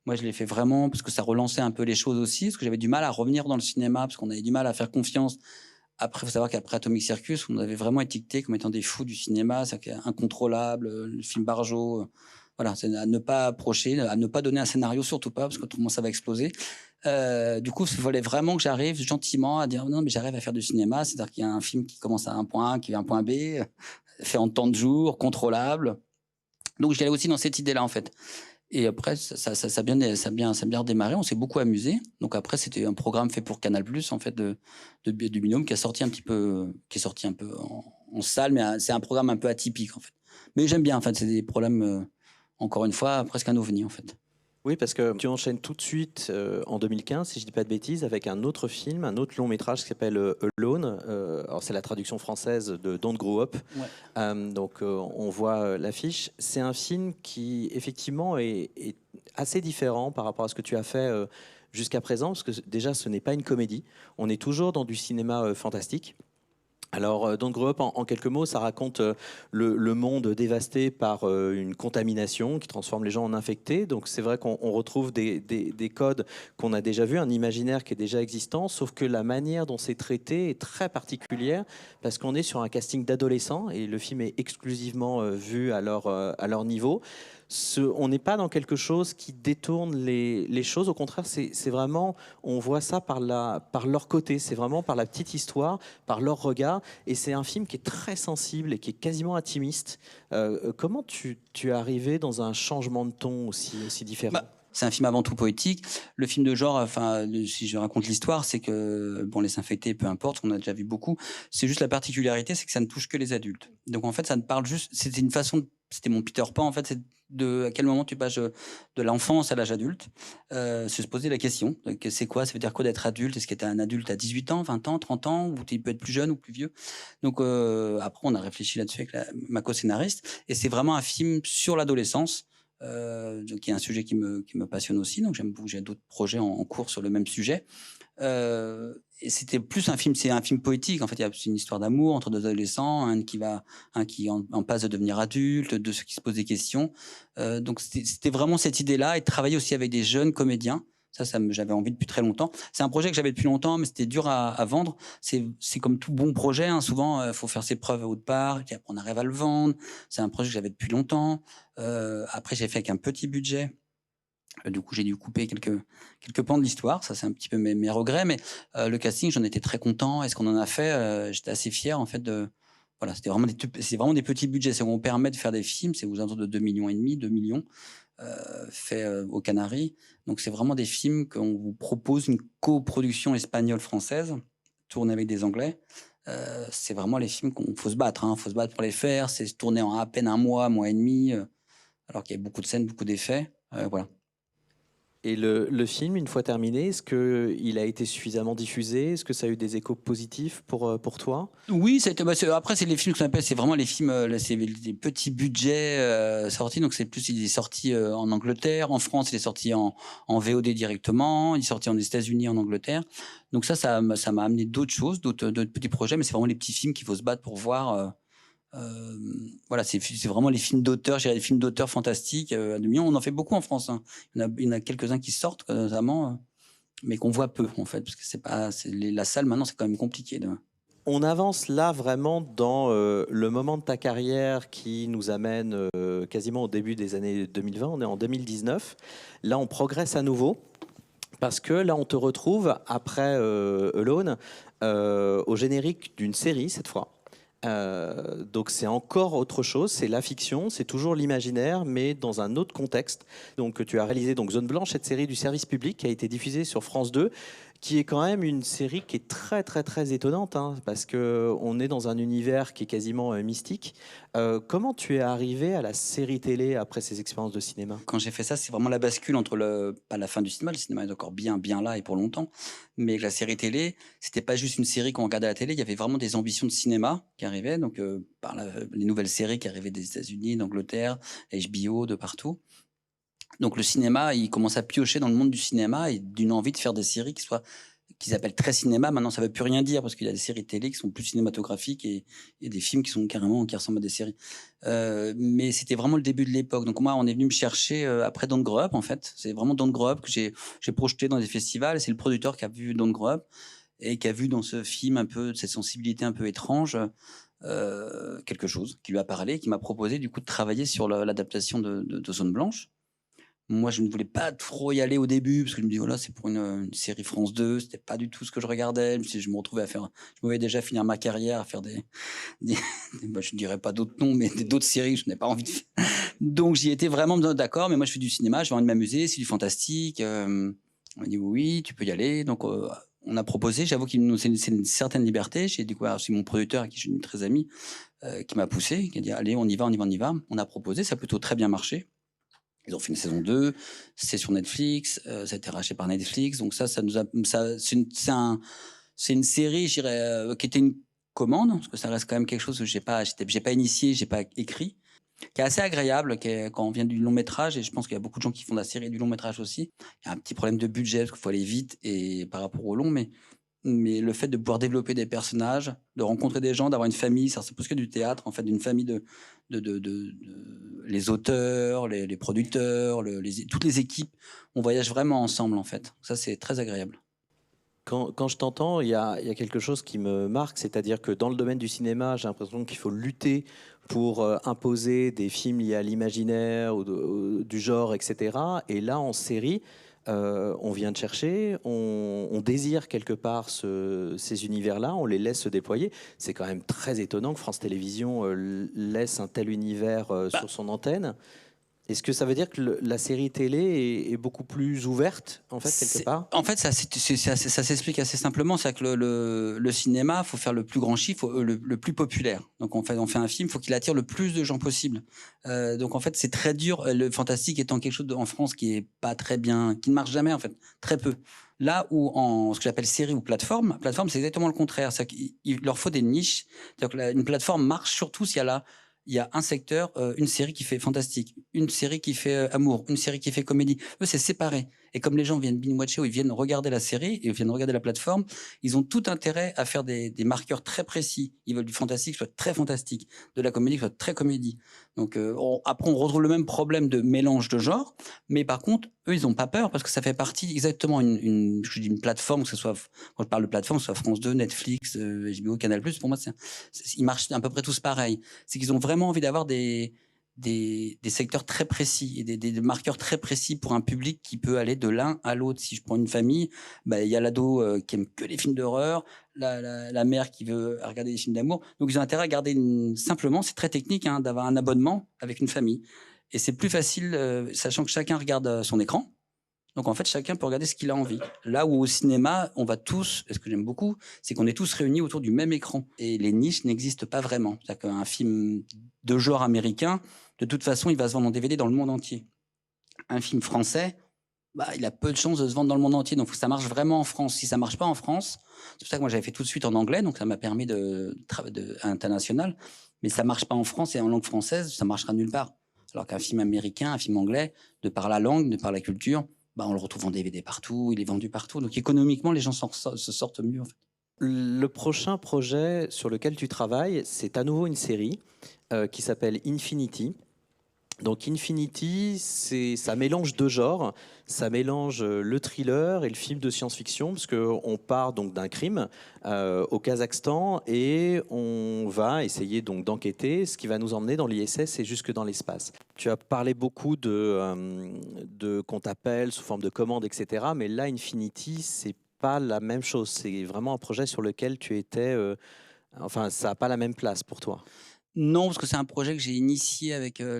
Speaker 2: Moi, je l'ai fait vraiment parce que ça relançait un peu les choses aussi, parce que j'avais du mal à revenir dans le cinéma, parce qu'on avait du mal à faire confiance. Après, il faut savoir qu'après Atomic Circus, on avait vraiment étiqueté comme étant des fous du cinéma, c'est-à-dire incontrôlable, le film Barjo. Voilà, c'est à ne pas approcher, à ne pas donner un scénario, surtout pas, parce qu'autrement ça va exploser. Du coup, il fallait vraiment que j'arrive gentiment à dire non, mais j'arrive à faire du cinéma, c'est-à-dire qu'il y a un film qui commence à un point A, qui va à un point B, fait en temps de jour, contrôlable. Donc, j'allais aussi dans cette idée-là, en fait. Et après, ça a bien redémarré. On s'est beaucoup amusé. Donc après, c'était un programme fait pour Canal+, en fait, du binôme qui est sorti un peu en salle, mais c'est un programme un peu atypique, en fait. Mais j'aime bien, en fait. C'est des problèmes, encore une fois, presque un ovni, en fait.
Speaker 1: Oui, parce que tu enchaînes tout de suite en 2015, si je ne dis pas de bêtises, avec un autre film, un autre long métrage qui s'appelle Alone. Alors c'est la traduction française de Don't Grow Up.
Speaker 2: Ouais.
Speaker 1: Donc on voit l'affiche. C'est un film qui effectivement est assez différent par rapport à ce que tu as fait jusqu'à présent, parce que déjà ce n'est pas une comédie. On est toujours dans du cinéma fantastique. Alors, Don't Grow Up, en quelques mots, ça raconte le monde dévasté par une contamination qui transforme les gens en infectés. Donc, c'est vrai qu'on retrouve des codes qu'on a déjà vus, un imaginaire qui est déjà existant, sauf que la manière dont c'est traité est très particulière parce qu'on est sur un casting d'adolescents et le film est exclusivement vu à leur niveau. On n'est pas dans quelque chose qui détourne les choses. Au contraire, c'est vraiment, on voit ça par leur côté. C'est vraiment par la petite histoire, par leur regard. Et c'est un film qui est très sensible et qui est quasiment intimiste. Comment tu es arrivé dans un changement de ton aussi différent?
Speaker 2: C'est un film avant tout poétique. Le film de genre, enfin, si je raconte l'histoire, c'est que, bon, les infectés, peu importe, on a déjà vu beaucoup. C'est juste la particularité, c'est que ça ne touche que les adultes. Donc, en fait, ça ne parle juste, c'était une façon, c'était mon Peter Pan, en fait, c'est de à quel moment tu passes de l'enfance à l'âge adulte, se poser la question, que c'est quoi, ça veut dire quoi d'être adulte? Est-ce que tu es un adulte à 18 ans, 20 ans, 30 ans, ou tu peux être plus jeune ou plus vieux? Donc, après, on a réfléchi là-dessus avec ma co-scénariste, et c'est vraiment un film sur l'adolescence, qui est un sujet qui me passionne aussi. Donc j'aime beaucoup, j'ai d'autres projets en cours sur le même sujet. Et c'était plus un film, c'est un film poétique. En fait, c'est une histoire d'amour entre deux adolescents, un qui est en passe de devenir adulte, de ceux qui se posent des questions. Donc c'était vraiment cette idée-là, et de travailler aussi avec des jeunes comédiens. J'avais envie depuis très longtemps. C'est un projet que j'avais depuis longtemps, mais c'était dur à vendre. C'est comme tout bon projet, hein. Souvent, il faut faire ses preuves au départ, puis après on arrive à le vendre. C'est un projet que j'avais depuis longtemps. Après, j'ai fait avec un petit budget. Du coup, j'ai dû couper quelques pans de l'histoire. Ça, c'est un petit peu mes regrets. Mais le casting, j'en étais très content. Et ce qu'on en a fait, j'étais assez fier, en fait, de... Voilà, c'est vraiment des petits budgets. C'est qu'on permet de faire des films. C'est aux alentours de 2,5 millions, 2 millions, fait aux Canaries. Donc, c'est vraiment des films qu'on vous propose, une coproduction espagnole-française, tournée avec des Anglais. C'est vraiment les films qu'on faut se battre. Hein. Faut se battre pour les faire. C'est tourné en à peine un mois et demi, alors qu'il y a beaucoup de scènes, beaucoup d'effets. Voilà.
Speaker 1: Et le film, une fois terminé, est-ce qu'il a été suffisamment diffusé? Est-ce que ça a eu des échos positifs pour toi?
Speaker 2: Oui, après, c'est les films qu'on appelle, c'est vraiment les films, là, c'est des petits budgets sortis. Donc, il est sorti en Angleterre. En France, il est sorti en VOD directement. Il est sorti aux États-Unis, en Angleterre. Donc, ça m'a amené d'autres choses, d'autres petits projets. Mais c'est vraiment les petits films qu'il faut se battre pour voir. Voilà, c'est vraiment les films d'auteurs, j'ai les films d'auteurs fantastiques à 2 millions. On en fait beaucoup en France. Hein. Il y en a quelques-uns qui sortent, notamment, mais qu'on voit peu, en fait, parce que la salle, maintenant, c'est quand même compliqué.
Speaker 1: On avance là vraiment dans le moment de ta carrière qui nous amène quasiment au début des années 2020. On est en 2019. Là, on progresse à nouveau parce que là, on te retrouve après Alone au générique d'une série cette fois. Donc c'est encore autre chose, c'est la fiction, c'est toujours l'imaginaire, mais dans un autre contexte. Donc tu as réalisé donc Zone Blanche, cette série du service public qui a été diffusée sur France 2, qui est quand même une série qui est très très très étonnante, hein, parce que on est dans un univers qui est quasiment mystique. Comment tu es arrivé à la série télé après ces expériences de cinéma?
Speaker 2: Quand j'ai fait ça, c'est vraiment la bascule entre pas la fin du cinéma. Le cinéma est encore bien là et pour longtemps. Mais la série télé, c'était pas juste une série qu'on regardait à la télé. Il y avait vraiment des ambitions de cinéma qui arrivaient. Donc, les nouvelles séries qui arrivaient des États-Unis, d'Angleterre, HBO, de partout. Donc, le cinéma, il commence à piocher dans le monde du cinéma et d'une envie de faire des séries qu'ils appellent très cinéma. Maintenant, ça veut plus rien dire parce qu'il y a des séries télé qui sont plus cinématographiques et des films qui sont qui ressemblent à des séries. Mais c'était vraiment le début de l'époque. Donc moi, on est venu me chercher après Don't Grow Up, en fait. C'est vraiment Don't Grow Up que j'ai projeté dans des festivals. Et c'est le producteur qui a vu Don't Grow Up et qui a vu dans ce film un peu cette sensibilité un peu étrange. Quelque chose qui lui a parlé, qui m'a proposé du coup de travailler sur l'adaptation de Zone Blanche. Moi, je ne voulais pas trop y aller au début parce que je me dis voilà, c'est pour une série France 2, c'était pas du tout ce que je regardais. Je me retrouvais je me voyais déjà finir ma carrière à faire je ne dirais pas d'autres noms, mais d'autres séries que je n'ai pas envie de faire. Donc j'y étais vraiment d'accord, mais moi je fais du cinéma, j'ai envie de m'amuser, c'est du fantastique. On m'a dit oui, tu peux y aller. Donc on a proposé, j'avoue qu'il nous c'est une certaine liberté. J'ai découvert aussi mon producteur, à qui je suis très ami, qui m'a poussé, qui a dit allez, on y va. On a proposé, ça a plutôt très bien marché. Ils ont fait une saison 2, c'est sur Netflix, ça a été racheté par Netflix. Donc ça nous a, c'est une série, je dirais, qui était une commande, parce que ça reste quand même quelque chose que j'ai pas initié, j'ai pas écrit, qui est assez agréable, quand on vient du long métrage, et je pense qu'il y a beaucoup de gens qui font de la série et du long métrage aussi. Il y a un petit problème de budget, parce qu'il faut aller vite et par rapport au long, mais mais le fait de pouvoir développer des personnages, de rencontrer des gens, d'avoir une famille, ça c'est plus que du théâtre, en fait, d'une famille les auteurs, les producteurs, toutes les équipes, on voyage vraiment ensemble, en fait. Ça, c'est très agréable.
Speaker 1: Quand je t'entends, il y a quelque chose qui me marque, c'est-à-dire que dans le domaine du cinéma, j'ai l'impression qu'il faut lutter pour imposer des films liés à l'imaginaire ou du genre, etc. Et là, en série, on vient de chercher, on désire quelque part ces univers-là, on les laisse se déployer. C'est quand même très étonnant que France Télévisions laisse un tel univers sur son antenne. Est-ce que ça veut dire que la série télé est beaucoup plus ouverte, en fait, quelque part?
Speaker 2: En fait, ça s'explique assez simplement. C'est que le cinéma, il faut faire le plus grand chiffre, le plus populaire. Donc, on fait un film, il faut qu'il attire le plus de gens possible. Donc, en fait, c'est très dur. Le fantastique étant quelque chose en France qui est pas très bien, qui ne marche jamais, en fait, très peu. Là où en ce que j'appelle série ou plateforme, c'est exactement le contraire. C'est-à-dire qu'il leur faut des niches. C'est-à-dire que une plateforme marche surtout s'il y a il y a un secteur, une série qui fait fantastique, une série qui fait amour, une série qui fait comédie. Eux, c'est séparé. Et comme les gens viennent binge-watcher ou ils viennent regarder la série et ils viennent regarder la plateforme, ils ont tout intérêt à faire des marqueurs très précis. Ils veulent du fantastique qui soit très fantastique, de la comédie qui soit très comédie. Donc après, on retrouve le même problème de mélange de genres, mais par contre, eux, ils n'ont pas peur parce que ça fait partie exactement je dis une plateforme, que ce soit, quand je parle de plateforme, que ce soit France 2, Netflix, HBO, Canal+, pour moi, ils marchent à peu près tous pareil. C'est qu'ils ont vraiment envie d'avoir des secteurs très précis et des marqueurs très précis pour un public qui peut aller de l'un à l'autre. Si je prends une famille, bah, il y a l'ado qui aime que les films d'horreur, la mère qui veut regarder des films d'amour. Donc ils ont intérêt à garder simplement, c'est très technique, hein, d'avoir un abonnement avec une famille. Et c'est plus facile, sachant que chacun regarde son écran. Donc en fait, chacun peut regarder ce qu'il a envie. Là où au cinéma, on va tous, et ce que j'aime beaucoup, c'est qu'on est tous réunis autour du même écran. Et les niches n'existent pas vraiment. C'est-à-dire qu'un film de genre américain, de toute façon, il va se vendre en DVD dans le monde entier. Un film français, bah, il a peu de chances de se vendre dans le monde entier. Donc, faut que ça marche vraiment en France. Si ça marche pas en France, c'est pour ça que moi, j'avais fait tout de suite en anglais. Donc, ça m'a permis de international. Mais ça marche pas en France et en langue française, ça marchera nulle part. Alors qu'un film américain, un film anglais, de par la langue, de par la culture, bah, on le retrouve en DVD partout, il est vendu partout. Donc, économiquement, les gens se sortent mieux, en fait.
Speaker 1: Le prochain projet sur lequel tu travailles, c'est à nouveau une série qui s'appelle Infinity. Donc Infinity, ça mélange deux genres. Ça mélange le thriller et le film de science-fiction, parce qu'on part donc d'un crime au Kazakhstan et on va essayer donc d'enquêter, ce qui va nous emmener dans l'ISS et jusque dans l'espace. Tu as parlé beaucoup de qu'on t'appelle sous forme de commande, etc. Mais là, Infinity, c'est pas la même chose. C'est vraiment un projet sur lequel tu étais. Enfin, ça n'a pas la même place pour toi.
Speaker 2: Non, parce que c'est un projet que j'ai initié avec enfin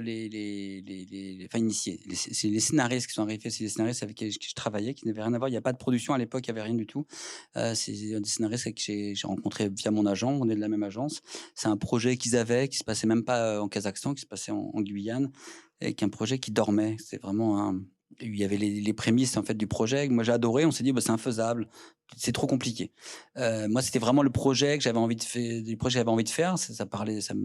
Speaker 2: initié. C'est les scénaristes qui sont arrivés, c'est les scénaristes avec qui je travaillais, qui n'avaient rien à voir. Il n'y a pas de production à l'époque, il n'y avait rien du tout. C'est des scénaristes que j'ai rencontrés via mon agent, on est de la même agence. C'est un projet qu'ils avaient, qui se passait même pas en Kazakhstan, qui se passait en Guyane, et qui est un projet qui dormait. C'est vraiment il y avait les prémices en fait du projet. Moi j'ai adoré. On s'est dit bah, c'est infaisable, c'est trop compliqué. Moi c'était vraiment le projet que j'avais envie de faire, du projet que j'avais envie de faire. Ça parlait, enfin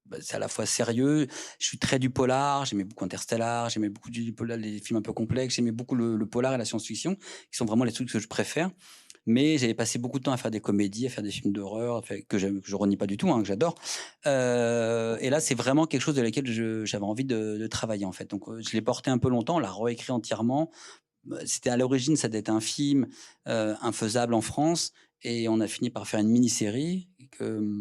Speaker 2: bah, c'est à la fois sérieux. Je suis très du polar. J'aimais beaucoup Interstellar. J'aimais beaucoup du polar, les films un peu complexes. J'aimais beaucoup le polar et la science-fiction, qui sont vraiment les trucs que je préfère. Mais j'avais passé beaucoup de temps à faire des comédies, à faire des films d'horreur, que je renie pas du tout, hein, que j'adore. Et là, c'est vraiment quelque chose de laquelle j'avais envie de travailler, en fait. Donc, je l'ai porté un peu longtemps, on l'a réécrit entièrement. C'était à l'origine, ça devait être un film infaisable en France. Et on a fini par faire une mini-série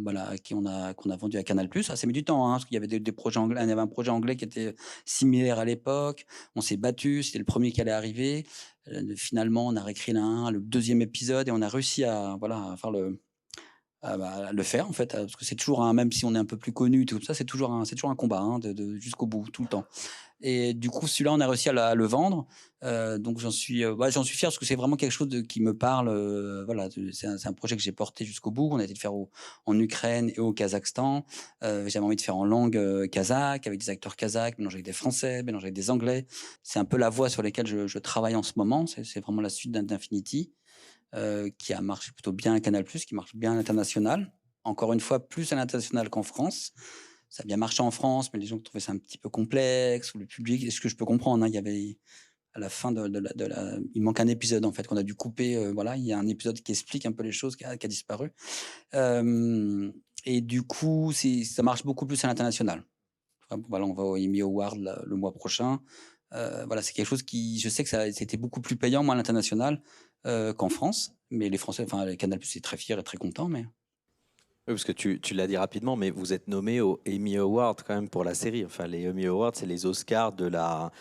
Speaker 2: voilà, qu'on a vendu à Canal+. Ça s'est mis du temps, hein, parce qu'il y avait des projets anglais. Il y avait un projet anglais qui était similaire à l'époque. On s'est battu, c'était le premier qui allait arriver. Finalement, on a réécrit le deuxième épisode et on a réussi à faire à le faire en fait, parce que c'est toujours même si on est un peu plus connu, tout ça, c'est toujours un combat hein, jusqu'au bout, tout le temps. Et du coup, celui-là, on a réussi à le vendre. Donc j'en suis fier parce que c'est vraiment quelque chose qui me parle. Voilà, c'est un projet que j'ai porté jusqu'au bout. On a été le faire en Ukraine et au Kazakhstan. J'avais envie de faire en langue kazakh, avec des acteurs kazakhs, mélangés avec des Français, mélangés avec des Anglais. C'est un peu la voie sur laquelle je travaille en ce moment. C'est vraiment la suite d'Infinity. Qui a marché plutôt bien à Canal+, qui marche bien à l'international. Encore une fois, plus à l'international qu'en France. Ça a bien marché en France, mais les gens trouvaient ça un petit peu complexe, ou le public, ce que je peux comprendre, hein, il y avait à la fin il manque un épisode en fait qu'on a dû couper. Voilà, il y a un épisode qui explique un peu les choses qui a disparu. Et du coup, ça marche beaucoup plus à l'international. Voilà, on va au Emmy Award le mois prochain. Voilà, c'est quelque chose qui, je sais que c'était beaucoup plus payant moi à l'international qu'en France. Mais les Français, enfin, les Canal+, c'est très fier et très content. Mais
Speaker 1: Oui, parce que tu l'as dit rapidement, mais vous êtes nommé au Emmy Award quand même pour la série. Enfin, les Emmy Awards, c'est les Oscars de la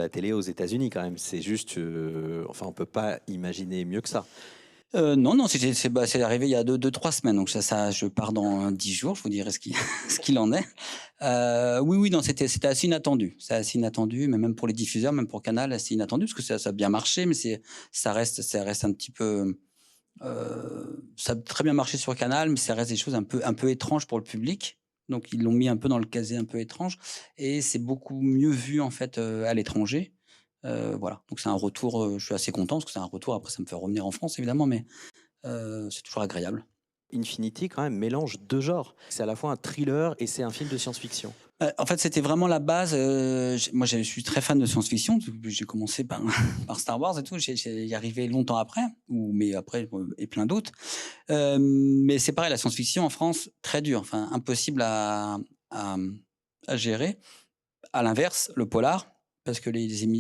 Speaker 1: télé aux États-Unis quand même. C'est juste, enfin, on peut pas imaginer mieux que ça.
Speaker 2: Non, non, c'est arrivé il y a 2-3 semaines. Donc je pars dans 10 jours. Je vous dirai ce qu'il en est. Oui, oui, non, c'était assez inattendu. C'est assez inattendu, mais même pour les diffuseurs, même pour Canal, assez inattendu parce que ça a bien marché, mais ça reste un petit peu. Ça a très bien marché sur Canal, mais ça reste des choses un peu étranges pour le public. Donc ils l'ont mis un peu dans le casier un peu étrange, et c'est beaucoup mieux vu en fait à l'étranger. Voilà, donc c'est un retour. Je suis assez content parce que c'est un retour. Après, ça me fait revenir en France évidemment, mais c'est toujours agréable.
Speaker 1: Infinity quand même mélange deux genres. C'est à la fois un thriller et c'est un film de science-fiction.
Speaker 2: En fait, c'était vraiment la base. Moi, je suis très fan de science-fiction. J'ai commencé par, par Star Wars et tout. J'y y arrivé longtemps après, mais après, et plein d'autres. Mais c'est pareil, la science-fiction en France, très dur. Enfin, impossible à, à gérer. À l'inverse, le polar, parce que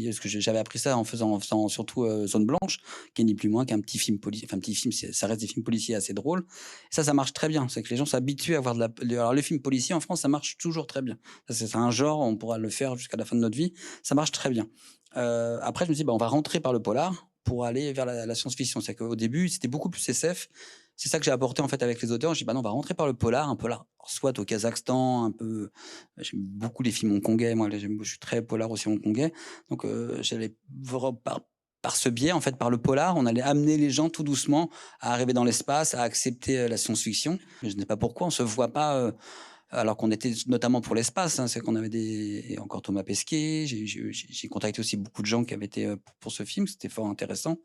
Speaker 2: parce que j'avais appris ça en faisant surtout Zone Blanche, qui est ni plus moins qu'un petit film policier. Enfin, petit film, ça reste des films policiers assez drôles. Ça marche très bien. C'est que les gens s'habituent à voir alors, les films policiers en France, ça marche toujours très bien. C'est un genre, on pourra le faire jusqu'à la fin de notre vie. Ça marche très bien. Après, je me dis, bah, on va rentrer par le polar pour aller vers la science-fiction. C'est qu'au début, c'était beaucoup plus SF. C'est ça que j'ai apporté en fait avec les auteurs. Je dis, bah non, on va rentrer par le polar, un polar, soit au Kazakhstan, un peu. J'aime beaucoup les films hongkongais. Moi, je suis très polar aussi hongkongais. Donc, j'allais par ce biais, en fait, par le polar, on allait amener les gens tout doucement à arriver dans l'espace, à accepter la science-fiction. Je ne sais pas pourquoi on se voit pas. Alors qu'on était notamment pour l'espace, hein, c'est qu'on avait et encore Thomas Pesquet. J'ai contacté aussi beaucoup de gens qui avaient été pour ce film. C'était fort intéressant.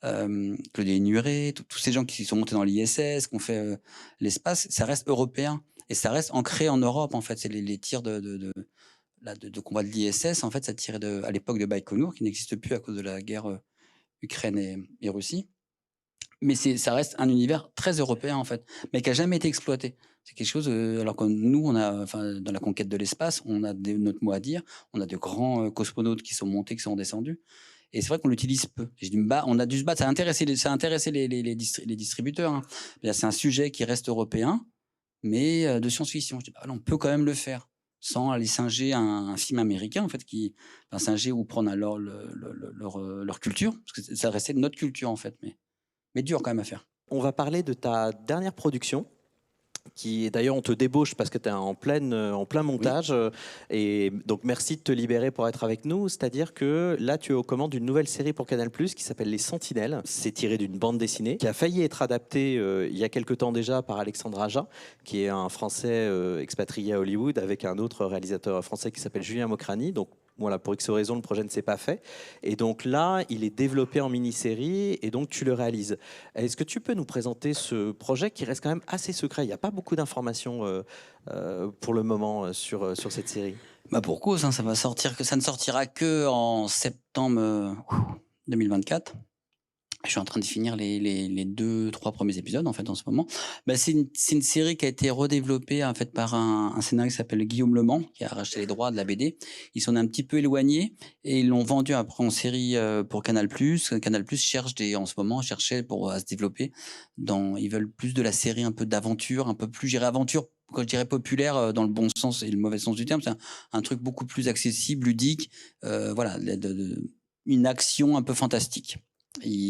Speaker 2: Claudia Nuret, tous ces gens qui sont montés dans l'ISS, qui ont fait l'espace, ça reste européen et ça reste ancré en Europe en fait. C'est les tirs de combat de l'ISS en fait, ça tirait à l'époque de Baïkonour qui n'existe plus à cause de la guerre Ukraine et Russie. Mais ça reste un univers très européen en fait, mais qui a jamais été exploité. C'est quelque chose, alors que nous, enfin, dans la conquête de l'espace, on a notre mot à dire. On a de grands cosmonautes qui sont montés, qui sont descendus. Et c'est vrai qu'on l'utilise peu. J'ai dit, bah, on a dû se battre. Ça a intéressé les distributeurs. Hein. C'est un sujet qui reste européen, mais de science-fiction. Je dis, bah, on peut quand même le faire sans aller singer un film américain, en fait, singer ou prendre leur culture, parce que ça restait de notre culture, en fait, mais dur quand même à faire.
Speaker 1: On va parler de ta dernière production, qui d'ailleurs on te débauche parce que tu es en plein montage. Oui. Et donc merci de te libérer pour être avec nous. C'est-à-dire que là tu es aux commandes d'une nouvelle série pour Canal+, qui s'appelle Les Sentinelles. C'est tiré d'une bande dessinée qui a failli être adaptée il y a quelque temps déjà par Alexandre Aja, qui est un Français expatrié à Hollywood, avec un autre réalisateur français qui s'appelle Julien Mocrani. Donc voilà, pour X raisons, le projet ne s'est pas fait. Et donc là, il est développé en mini-série et donc tu le réalises. Est-ce que tu peux nous présenter ce projet qui reste quand même assez secret? Il n'y a pas beaucoup d'informations pour le moment sur cette série.
Speaker 2: Bah pour cause, hein, ça ne sortira que en septembre 2024. Je suis en train de finir les 2-3 premiers épisodes en fait en ce moment. Bah, c'est une série qui a été redéveloppée en fait par un scénariste qui s'appelle Guillaume Le Mans, qui a racheté les droits de la BD. Ils s'en est un petit peu éloignés et ils l'ont vendu après en série pour Canal+. Canal+ en ce moment cherchait pour à se développer. Ils veulent plus de la série, un peu d'aventure, un peu plus, j'irais aventure, quand je dirais populaire dans le bon sens et le mauvais sens du terme. C'est un truc beaucoup plus accessible, ludique, voilà, une action un peu fantastique.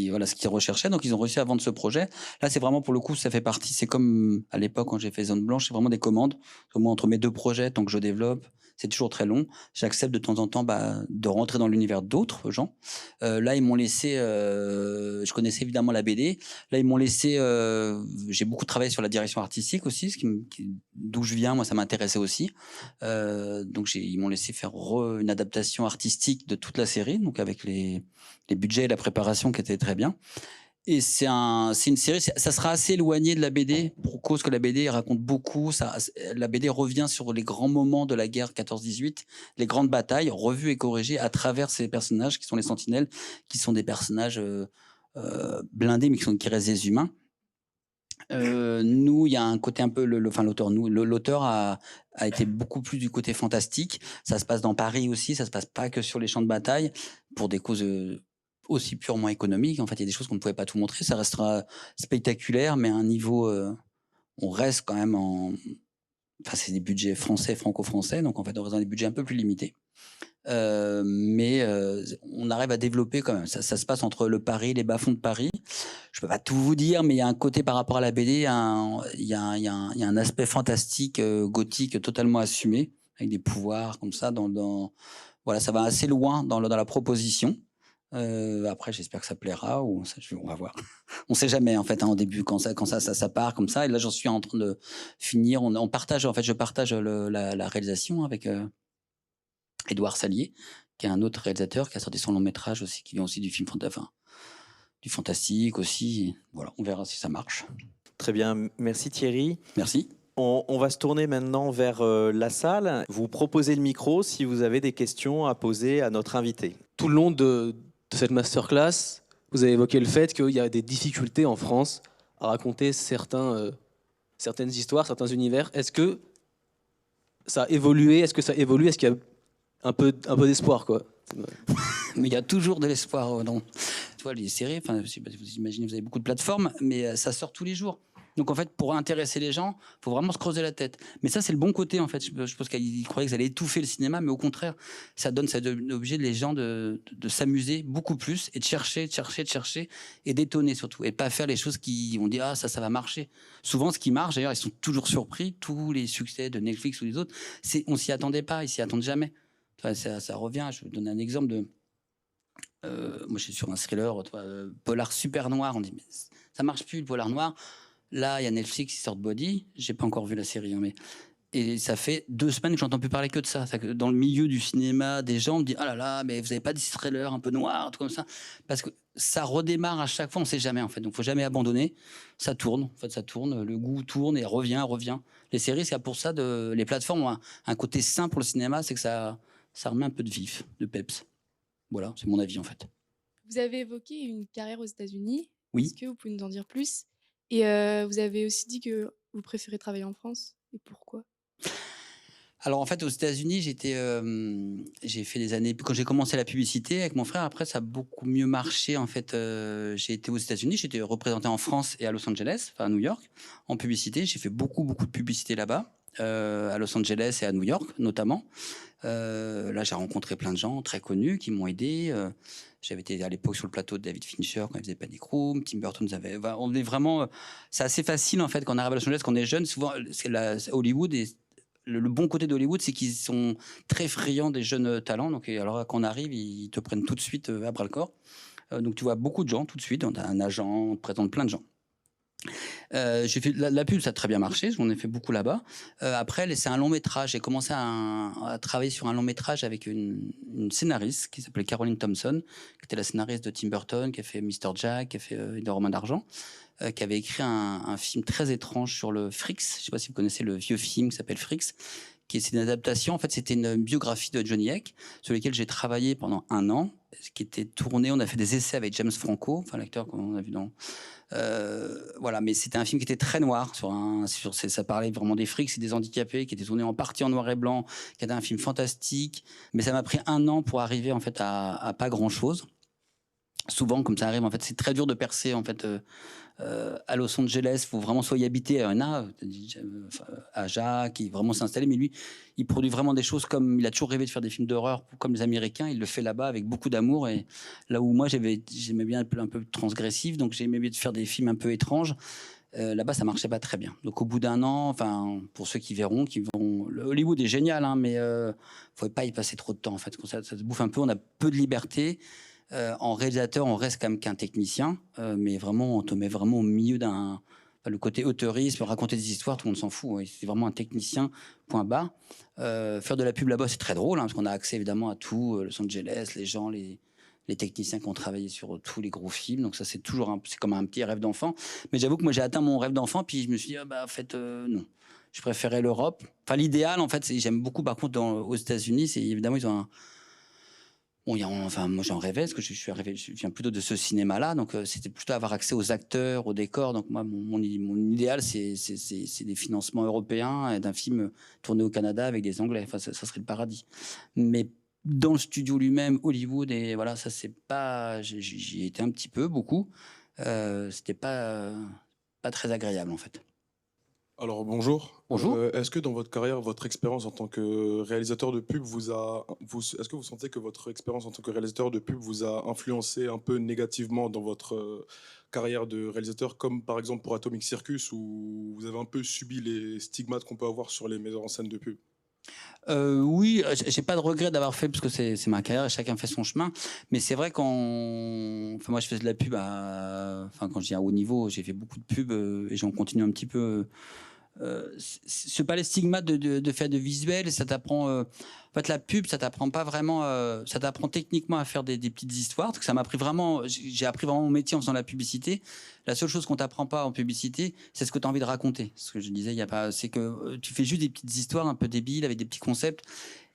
Speaker 2: Voilà ce qu'ils recherchaient, donc ils ont réussi à vendre ce projet. Là, c'est vraiment pour le coup, ça fait partie. C'est comme à l'époque quand j'ai fait Zone Blanche, c'est vraiment des commandes. Moi, entre mes deux projets, tant que je développe, c'est toujours très long. J'accepte de temps en temps de rentrer dans l'univers d'autres gens. Là, ils m'ont laissé. Je connaissais évidemment la BD. Là, ils m'ont laissé. J'ai beaucoup travaillé sur la direction artistique aussi, d'où je viens. Moi, ça m'intéressait aussi. Donc, ils m'ont laissé faire une adaptation artistique de toute la série, donc avec les budgets et la préparation qui étaient très bien. Et c'est une série, ça sera assez éloigné de la BD, pour cause que la BD raconte beaucoup. La BD revient sur les grands moments de la guerre 14-18, les grandes batailles, revues et corrigées à travers ces personnages qui sont les Sentinelles, qui sont des personnages blindés, mais qui restent des humains. Nous, il y a un côté un peu, l'auteur a été beaucoup plus du côté fantastique. Ça se passe dans Paris aussi, ça se passe pas que sur les champs de bataille, pour des causes aussi purement économiques. En fait, il y a des choses qu'on ne pouvait pas tout montrer. Ça restera spectaculaire, mais à un niveau, on reste quand même enfin, c'est des budgets français, franco-français, donc en fait, on reste dans des budgets un peu plus limités. Mais on arrive à développer quand même. Ça se passe entre le Paris, les bas-fonds de Paris. Je peux pas tout vous dire, mais il y a un côté par rapport à la BD, il y a un aspect fantastique, gothique totalement assumé, avec des pouvoirs comme ça. Voilà, ça va assez loin dans la proposition. Après, j'espère que ça plaira ou on va voir. On sait jamais en fait, au début quand ça part comme ça. Et là, j'en suis en train de finir. On partage en fait, je partage la réalisation avec Édouard Salier, qui est un autre réalisateur qui a sorti son long métrage aussi, qui vient aussi du film du fantastique aussi. Voilà, on verra si ça marche.
Speaker 1: Très bien, merci Thierry.
Speaker 2: Merci.
Speaker 1: On va se tourner maintenant vers la salle. Vous proposez le micro si vous avez des questions à poser à notre invité.
Speaker 3: Tout le long de cette masterclass, vous avez évoqué le fait qu'il y a des difficultés en France à raconter certaines histoires, certains univers. Est-ce que ça a évolué? Est-ce qu'il y a un peu d'espoir, quoi?
Speaker 2: Mais il y a toujours de l'espoir. Tu vois, les séries, enfin, vous imaginez, vous avez beaucoup de plateformes, mais ça sort tous les jours. Donc en fait, pour intéresser les gens, il faut vraiment se creuser la tête. Mais ça, c'est le bon côté en fait. Je pense qu'ils croyaient que ça allait étouffer le cinéma, mais au contraire, ça donne obligé les gens de s'amuser beaucoup plus et de chercher et d'étonner surtout. Et pas faire les choses qui on dit ça va marcher. Souvent, ce qui marche, d'ailleurs, ils sont toujours surpris. Tous les succès de Netflix ou les autres, on s'y attendait pas, ils s'y attendent jamais. Enfin, ça revient. Je vais vous donner un exemple de. Moi, je suis sur un thriller, polar super noir. On dit mais ça marche plus le polar noir. Là, il y a Netflix qui sort de Body. J'ai pas encore vu la série, hein, mais et ça fait 2 semaines que j'entends plus parler que de ça. Dans le milieu du cinéma, des gens me disent ah là là, mais vous avez pas des thrillers un peu noirs, tout comme ça, parce que ça redémarre à chaque fois. On sait jamais en fait, donc faut jamais abandonner. Ça tourne, en fait, ça tourne. Le goût tourne et revient. Les séries, c'est pour ça les plateformes ont un côté sain pour le cinéma, c'est que ça remet un peu de vif, de peps. Voilà, c'est mon avis en fait.
Speaker 4: Vous avez évoqué une carrière aux États-Unis.
Speaker 2: Oui.
Speaker 4: Est-ce que vous pouvez nous en dire plus? Et vous avez aussi dit que vous préférez travailler en France. Et pourquoi?
Speaker 2: Alors en fait, aux États-Unis, j'ai fait des années. Quand j'ai commencé la publicité avec mon frère, après ça a beaucoup mieux marché. En fait, j'ai été aux États-Unis, j'étais représenté en France et à Los Angeles, enfin à New York, en publicité. J'ai fait beaucoup de publicité là-bas, à Los Angeles et à New York notamment. Là, j'ai rencontré plein de gens très connus qui m'ont aidé. J'avais été à l'époque sur le plateau de David Fincher quand il faisait Panic Room. Tim Burton on est vraiment. C'est assez facile en fait quand on arrive à Los Angeles, quand on est jeune. Souvent, c'est Hollywood et le bon côté d'Hollywood, c'est qu'ils sont très friands des jeunes talents. Donc, alors quand on arrive, ils te prennent tout de suite à bras le corps. Donc, tu vois beaucoup de gens tout de suite. On a un agent, on te présente plein de gens. J'ai fait la pub, ça a très bien marché, j'en ai fait beaucoup là-bas. Après, c'est un long métrage. J'ai commencé à travailler sur un long métrage avec une scénariste qui s'appelait Caroline Thompson, qui était la scénariste de Tim Burton, qui a fait Mr. Jack, qui a fait Des Romains d'argent, qui avait écrit un film très étrange sur le Fricks. Je ne sais pas si vous connaissez le vieux film qui s'appelle Fricks, qui est une adaptation. En fait, c'était une biographie de Johnny Heck, sur lequel j'ai travaillé pendant 1 an, qui était tourné. On a fait des essais avec James Franco, enfin l'acteur qu'on a vu dans. Voilà, mais c'était un film qui était très noir. Ça parlait vraiment des frics et des handicapés, qui était tourné en partie en noir et blanc, qui était un film fantastique. Mais ça m'a pris 1 an pour arriver en fait à pas grand chose. Souvent, comme ça arrive, en fait, c'est très dur de percer en fait. À Los Angeles, il faut vraiment soit y habiter à Jacques, qui vraiment s'installer, mais lui, il produit vraiment des choses comme il a toujours rêvé de faire des films d'horreur comme les Américains. Il le fait là-bas avec beaucoup d'amour, et là où moi j'aimais bien un peu transgressif, donc j'aimais bien de faire des films un peu étranges. Là-bas, ça marchait pas très bien. Donc au bout d'1 an, enfin pour ceux qui verront, Hollywood est génial, hein, mais faut pas y passer trop de temps en fait. Ça se bouffe un peu. On a peu de liberté. En réalisateur, on reste quand même qu'un technicien, mais vraiment, on te met vraiment au milieu le côté auteurisme, raconter des histoires, tout le monde s'en fout. Ouais. C'est vraiment un technicien, point barre. Faire de la pub là-bas, c'est très drôle, hein, parce qu'on a accès évidemment à tout, Los Angeles, les gens, les les techniciens qui ont travaillé sur tous les gros films. Donc ça, c'est toujours c'est comme un petit rêve d'enfant. Mais j'avoue que moi, j'ai atteint mon rêve d'enfant, puis je me suis dit, en fait, non. Je préférais l'Europe. Enfin, l'idéal, en fait, j'aime beaucoup, par contre, aux États-Unis, c'est évidemment, ils ont un... Bon, moi, j'en rêvais, parce que je viens plutôt de ce cinéma-là, donc c'était plutôt avoir accès aux acteurs, aux décors. Donc moi, mon idéal, c'est des financements européens et d'un film tourné au Canada avec des Anglais. Enfin, ça serait le paradis. Mais dans le studio lui-même, Hollywood, et voilà, ça c'est pas... J'y étais un petit peu, beaucoup. C'était pas très agréable, en fait.
Speaker 5: Alors bonjour.
Speaker 2: Bonjour.
Speaker 5: Est-ce que dans votre carrière, votre expérience en tant que réalisateur de pub est-ce que vous sentez que votre expérience en tant que réalisateur de pub vous a influencé un peu négativement dans votre carrière de réalisateur, comme par exemple pour Atomic Circus, où vous avez un peu subi les stigmates qu'on peut avoir sur les metteurs en scène de pub?
Speaker 2: Oui, j'ai pas de regret d'avoir fait, parce que c'est ma carrière et chacun fait son chemin. Mais c'est vrai enfin, moi je faisais de la pub enfin, quand je dis à haut niveau, j'ai fait beaucoup de pubs et j'en continue un petit peu. C'est pas les stigmates de faire de visuel, ça t'apprend. En fait, la pub, ça t'apprend pas vraiment. Ça t'apprend techniquement à faire des petites histoires. Parce que ça m'a appris vraiment. J'ai appris vraiment mon métier en faisant la publicité. La seule chose qu'on t'apprend pas en publicité, c'est ce que tu as envie de raconter. Ce que je disais, c'est que tu fais juste des petites histoires un peu débiles avec des petits concepts.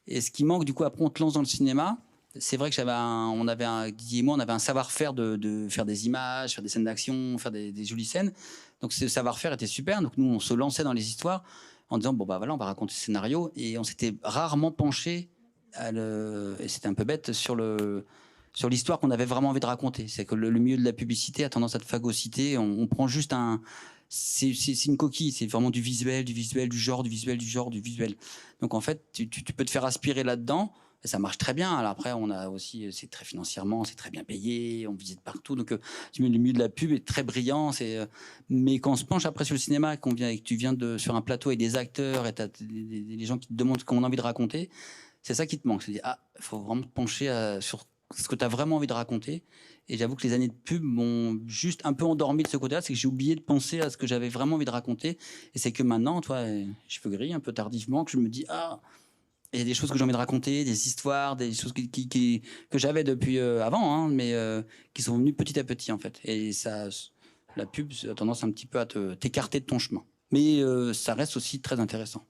Speaker 2: Et ce qui manque, du coup, après, on te lance dans le cinéma. C'est vrai que Didier et moi, on avait un savoir-faire de faire des images, faire des scènes d'action, faire des jolies scènes. Donc ce savoir-faire était super. Donc nous, on se lançait dans les histoires en disant, bon, bah voilà, on va raconter ce scénario. Et on s'était rarement penché, et c'était un peu bête, sur l'histoire qu'on avait vraiment envie de raconter. C'est que le milieu de la publicité a tendance à te phagocyter. On prend juste c'est une coquille, c'est vraiment du visuel, du genre, du visuel. Donc en fait, tu peux te faire aspirer là-dedans. Et ça marche très bien. Alors après, on a aussi, c'est très financièrement, c'est très bien payé, on visite partout. Donc, le milieu de la pub est très brillant. Mais quand on se penche après sur le cinéma, et que tu viens sur un plateau avec des acteurs et t'as des gens qui te demandent ce qu'on a envie de raconter, c'est ça qui te manque. C'est dire, il faut vraiment te pencher sur ce que tu as vraiment envie de raconter. Et j'avoue que les années de pub m'ont juste un peu endormi de ce côté-là. C'est que j'ai oublié de penser à ce que j'avais vraiment envie de raconter. Et c'est que maintenant, cheveux gris, un peu tardivement, que je me dis, il y a des choses que j'ai envie de raconter, des histoires, des choses que j'avais depuis avant, hein, mais qui sont venues petit à petit, en fait. Et ça, la pub a tendance un petit peu à t'écarter de ton chemin. Mais ça reste aussi très intéressant.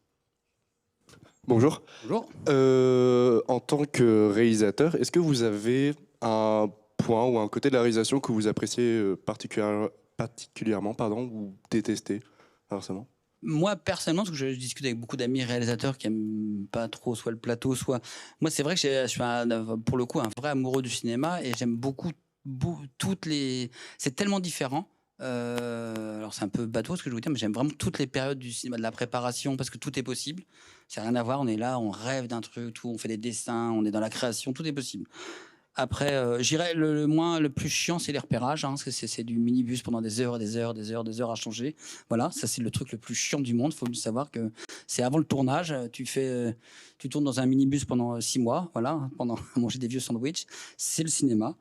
Speaker 6: Bonjour.
Speaker 2: Bonjour.
Speaker 6: En tant que réalisateur, est-ce que vous avez un point ou un côté de la réalisation que vous appréciez particulièrement ou détestez forcément?
Speaker 2: Moi, personnellement, parce que je discute avec beaucoup d'amis réalisateurs qui n'aiment pas trop soit le plateau, soit... Moi, c'est vrai que je suis pour le coup un vrai amoureux du cinéma et j'aime beaucoup toutes les... C'est tellement différent. Alors, c'est un peu bateau ce que je vous dis, mais j'aime vraiment toutes les périodes du cinéma, de la préparation, parce que tout est possible. Ça n'a rien à voir, on est là, on rêve d'un truc, on fait des dessins, on est dans la création, tout est possible. Après, j'irais le plus chiant, c'est les repérages, hein, parce que c'est du minibus pendant des heures à changer. Voilà, ça c'est le truc le plus chiant du monde. Il faut savoir que c'est avant le tournage. Tu tournes dans un minibus pendant 6 mois, voilà, pendant manger des vieux sandwichs. C'est le cinéma.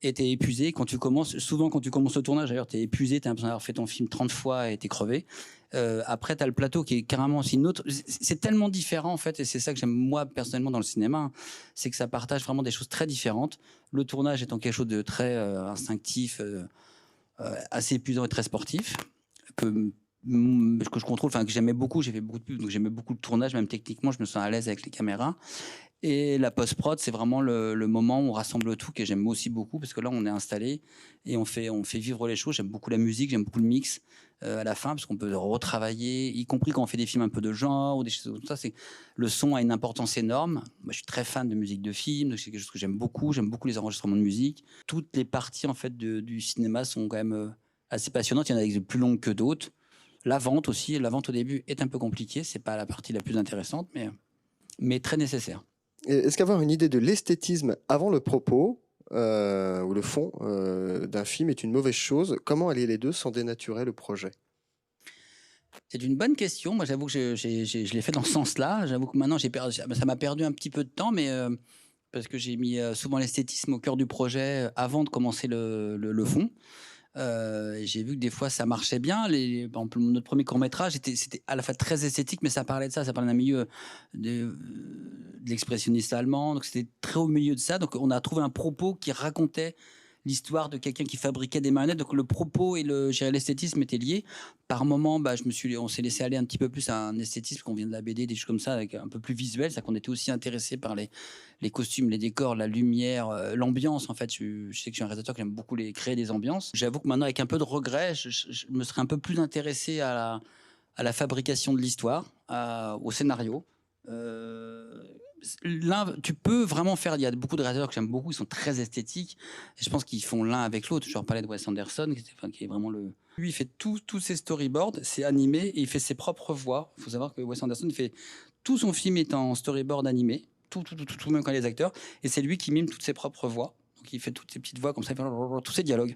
Speaker 2: Et t'es épuisé souvent quand tu commences le tournage, d'ailleurs, t'es épuisé, t'as l'impression d'avoir fait ton film 30 fois et t'es crevé. Après, t'as le plateau qui est carrément aussi une autre. C'est tellement différent, en fait, et c'est ça que j'aime, moi, personnellement, dans le cinéma, c'est que ça partage vraiment des choses très différentes. Le tournage étant quelque chose de très instinctif, assez épuisant et très sportif, que je contrôle, enfin, que j'aimais beaucoup, j'ai fait beaucoup de pubs, donc j'aimais beaucoup le tournage, même techniquement, je me sens à l'aise avec les caméras. Et la post-prod, c'est vraiment le moment où on rassemble tout, que j'aime aussi beaucoup, parce que là, on est installé et on fait vivre les choses. J'aime beaucoup la musique, j'aime beaucoup le mix à la fin, parce qu'on peut retravailler, y compris quand on fait des films un peu de genre ou des choses comme ça. Le son a une importance énorme. Moi, je suis très fan de musique de film, donc c'est quelque chose que j'aime beaucoup. J'aime beaucoup les enregistrements de musique. Toutes les parties en fait du cinéma sont quand même assez passionnantes. Il y en a des plus longues que d'autres. La vente aussi, la vente au début est un peu compliquée. C'est pas la partie la plus intéressante, mais très nécessaire.
Speaker 6: Est-ce qu'avoir une idée de l'esthétisme avant le propos ou le fond d'un film est une mauvaise chose? Comment allier les deux sans dénaturer le projet?
Speaker 2: C'est une bonne question. Moi, j'avoue que je l'ai fait dans ce sens-là. J'avoue que maintenant, ça m'a perdu un petit peu de temps, mais parce que j'ai mis souvent l'esthétisme au cœur du projet avant de commencer le fond. Et j'ai vu que des fois ça marchait bien. Par exemple, notre premier court-métrage, c'était à la fois très esthétique, mais ça parlait de ça. Ça parlait d'un milieu de l'expressionniste allemand. Donc c'était très au milieu de ça. Donc on a trouvé un propos qui racontait l'histoire de quelqu'un qui fabriquait des marionnettes. Donc le propos et l'esthétisme étaient liés. Par moment, on s'est laissé aller un petit peu plus à un esthétisme qu'on vient de la BD, des choses comme ça, avec un peu plus visuel. C'est-à-dire qu'on était aussi intéressé par les costumes, les décors, la lumière, l'ambiance. En fait, je sais que je suis un réalisateur qui aime beaucoup créer des ambiances. J'avoue que maintenant, avec un peu de regret, je me serais un peu plus intéressé à la fabrication de l'histoire, au scénario. Tu peux vraiment faire. Il y a beaucoup de réalisateurs que j'aime beaucoup, ils sont très esthétiques. Et je pense qu'ils font l'un avec l'autre. Je parlais de Wes Anderson, qui est vraiment le. Lui, il fait tous ses storyboards, c'est animé, et il fait ses propres voix. Il faut savoir que Wes Anderson, il fait tout son film est en storyboard animé, tout, même quand les acteurs, et c'est lui qui mime toutes ses propres voix. Donc il fait toutes ses petites voix comme ça, tous ses dialogues.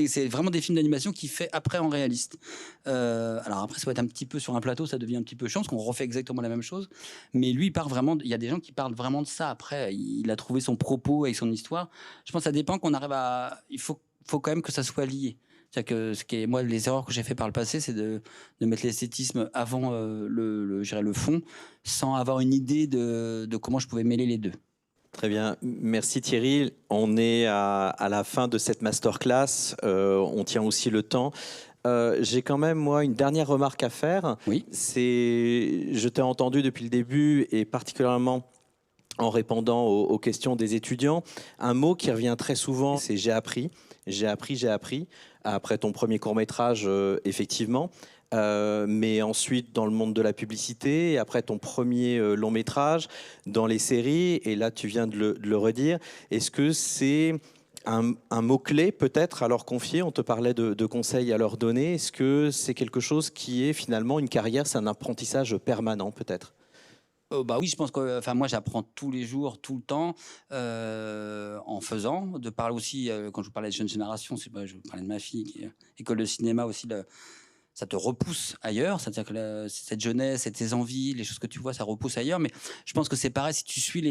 Speaker 2: C'est vraiment des films d'animation qu'il fait après en réaliste. Alors après, ça va être un petit peu sur un plateau, ça devient un petit peu chiant parce qu'on refait exactement la même chose. Mais lui, il part vraiment. Il y a des gens qui parlent vraiment de ça. Après, il a trouvé son propos avec son histoire. Je pense que ça dépend qu'on arrive à. Il faut quand même que ça soit lié. C'est-à-dire que moi, les erreurs que j'ai fait par le passé, c'est de mettre l'esthétisme avant le fond, sans avoir une idée de comment je pouvais mêler les deux.
Speaker 1: Très bien, merci Thierry. On est à la fin de cette masterclass, on tient aussi le temps. J'ai quand même, moi, une dernière remarque à faire.
Speaker 2: Oui.
Speaker 1: Je t'ai entendu depuis le début, et particulièrement en répondant aux questions des étudiants. Un mot qui revient très souvent, c'est « j'ai appris ». J'ai appris. Après ton premier court-métrage, effectivement. Mais ensuite dans le monde de la publicité, et après ton premier long-métrage, dans les séries, et là tu viens de le redire. Est-ce que c'est un mot-clé peut-être à leur confier? On te parlait de conseils à leur donner. Est-ce que c'est quelque chose qui est finalement une carrière, c'est un apprentissage permanent peut-être?
Speaker 2: Oui, je pense que moi j'apprends tous les jours, tout le temps, en faisant. De parler aussi, quand je vous parlais de jeune génération, je vous parlais de ma fille qui est école de cinéma aussi. Ça te repousse ailleurs, c'est-à-dire que cette jeunesse, tes envies, les choses que tu vois, ça repousse ailleurs. Mais je pense que c'est pareil si tu suis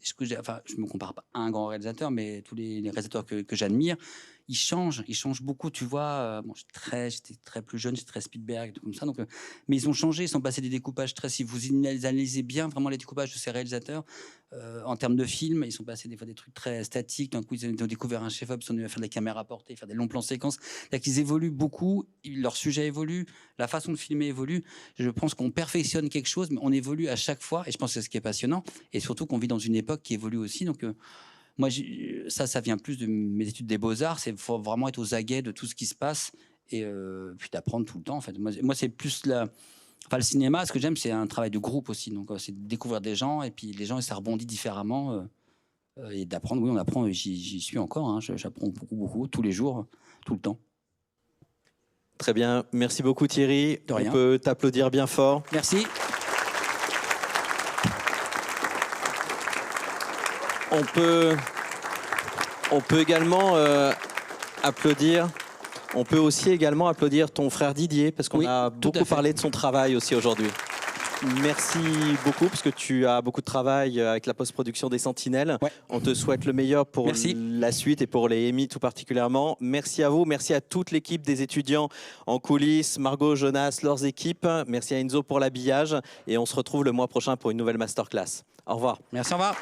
Speaker 2: je me compare pas à un grand réalisateur, mais tous les réalisateurs que j'admire, ils changent beaucoup. Tu vois, j'étais très plus jeune, j'étais très Spielberg, tout comme ça. Donc, mais ils ont changé, ils sont passés des découpages si vous analysez bien vraiment les découpages de ces réalisateurs, en termes de films, ils sont passés des fois des trucs très statiques. D'un coup, ils ont découvert un chef-op, ils sont venus à faire des caméras portées, faire des longs plans séquences. C'est-à-dire qu'ils évoluent beaucoup, leur sujet évolue, la façon de filmer évolue. Je pense qu'on perfectionne quelque chose, mais on évolue à chaque fois. Et je pense que c'est ce qui est passionnant. Et surtout qu'on vit dans une époque qui évolue aussi. Donc, moi, ça vient plus de mes études des beaux-arts. Faut vraiment être aux aguets de tout ce qui se passe et puis d'apprendre tout le temps. En fait, moi c'est plus le cinéma. Ce que j'aime, c'est un travail de groupe aussi. Donc, c'est de découvrir des gens et puis les gens, ça rebondit différemment et d'apprendre. Oui, on apprend. J'y suis encore. Hein, j'apprends beaucoup, tous les jours, tout le temps.
Speaker 1: Très bien, merci beaucoup Thierry.
Speaker 2: De rien.
Speaker 1: On peut t'applaudir bien fort.
Speaker 2: Merci.
Speaker 1: On peut également applaudir. On peut aussi également applaudir ton frère Didier, parce qu'on a beaucoup parlé de son travail aussi aujourd'hui. Merci beaucoup, parce que tu as beaucoup de travail avec la post-production des Sentinelles. Ouais. On te souhaite le meilleur pour la suite et pour les Emmy tout particulièrement. Merci à vous, merci à toute l'équipe des étudiants en coulisses, Margot, Jonas, leurs équipes. Merci à Enzo pour l'habillage et on se retrouve le mois prochain pour une nouvelle masterclass. Au revoir.
Speaker 2: Merci, au revoir.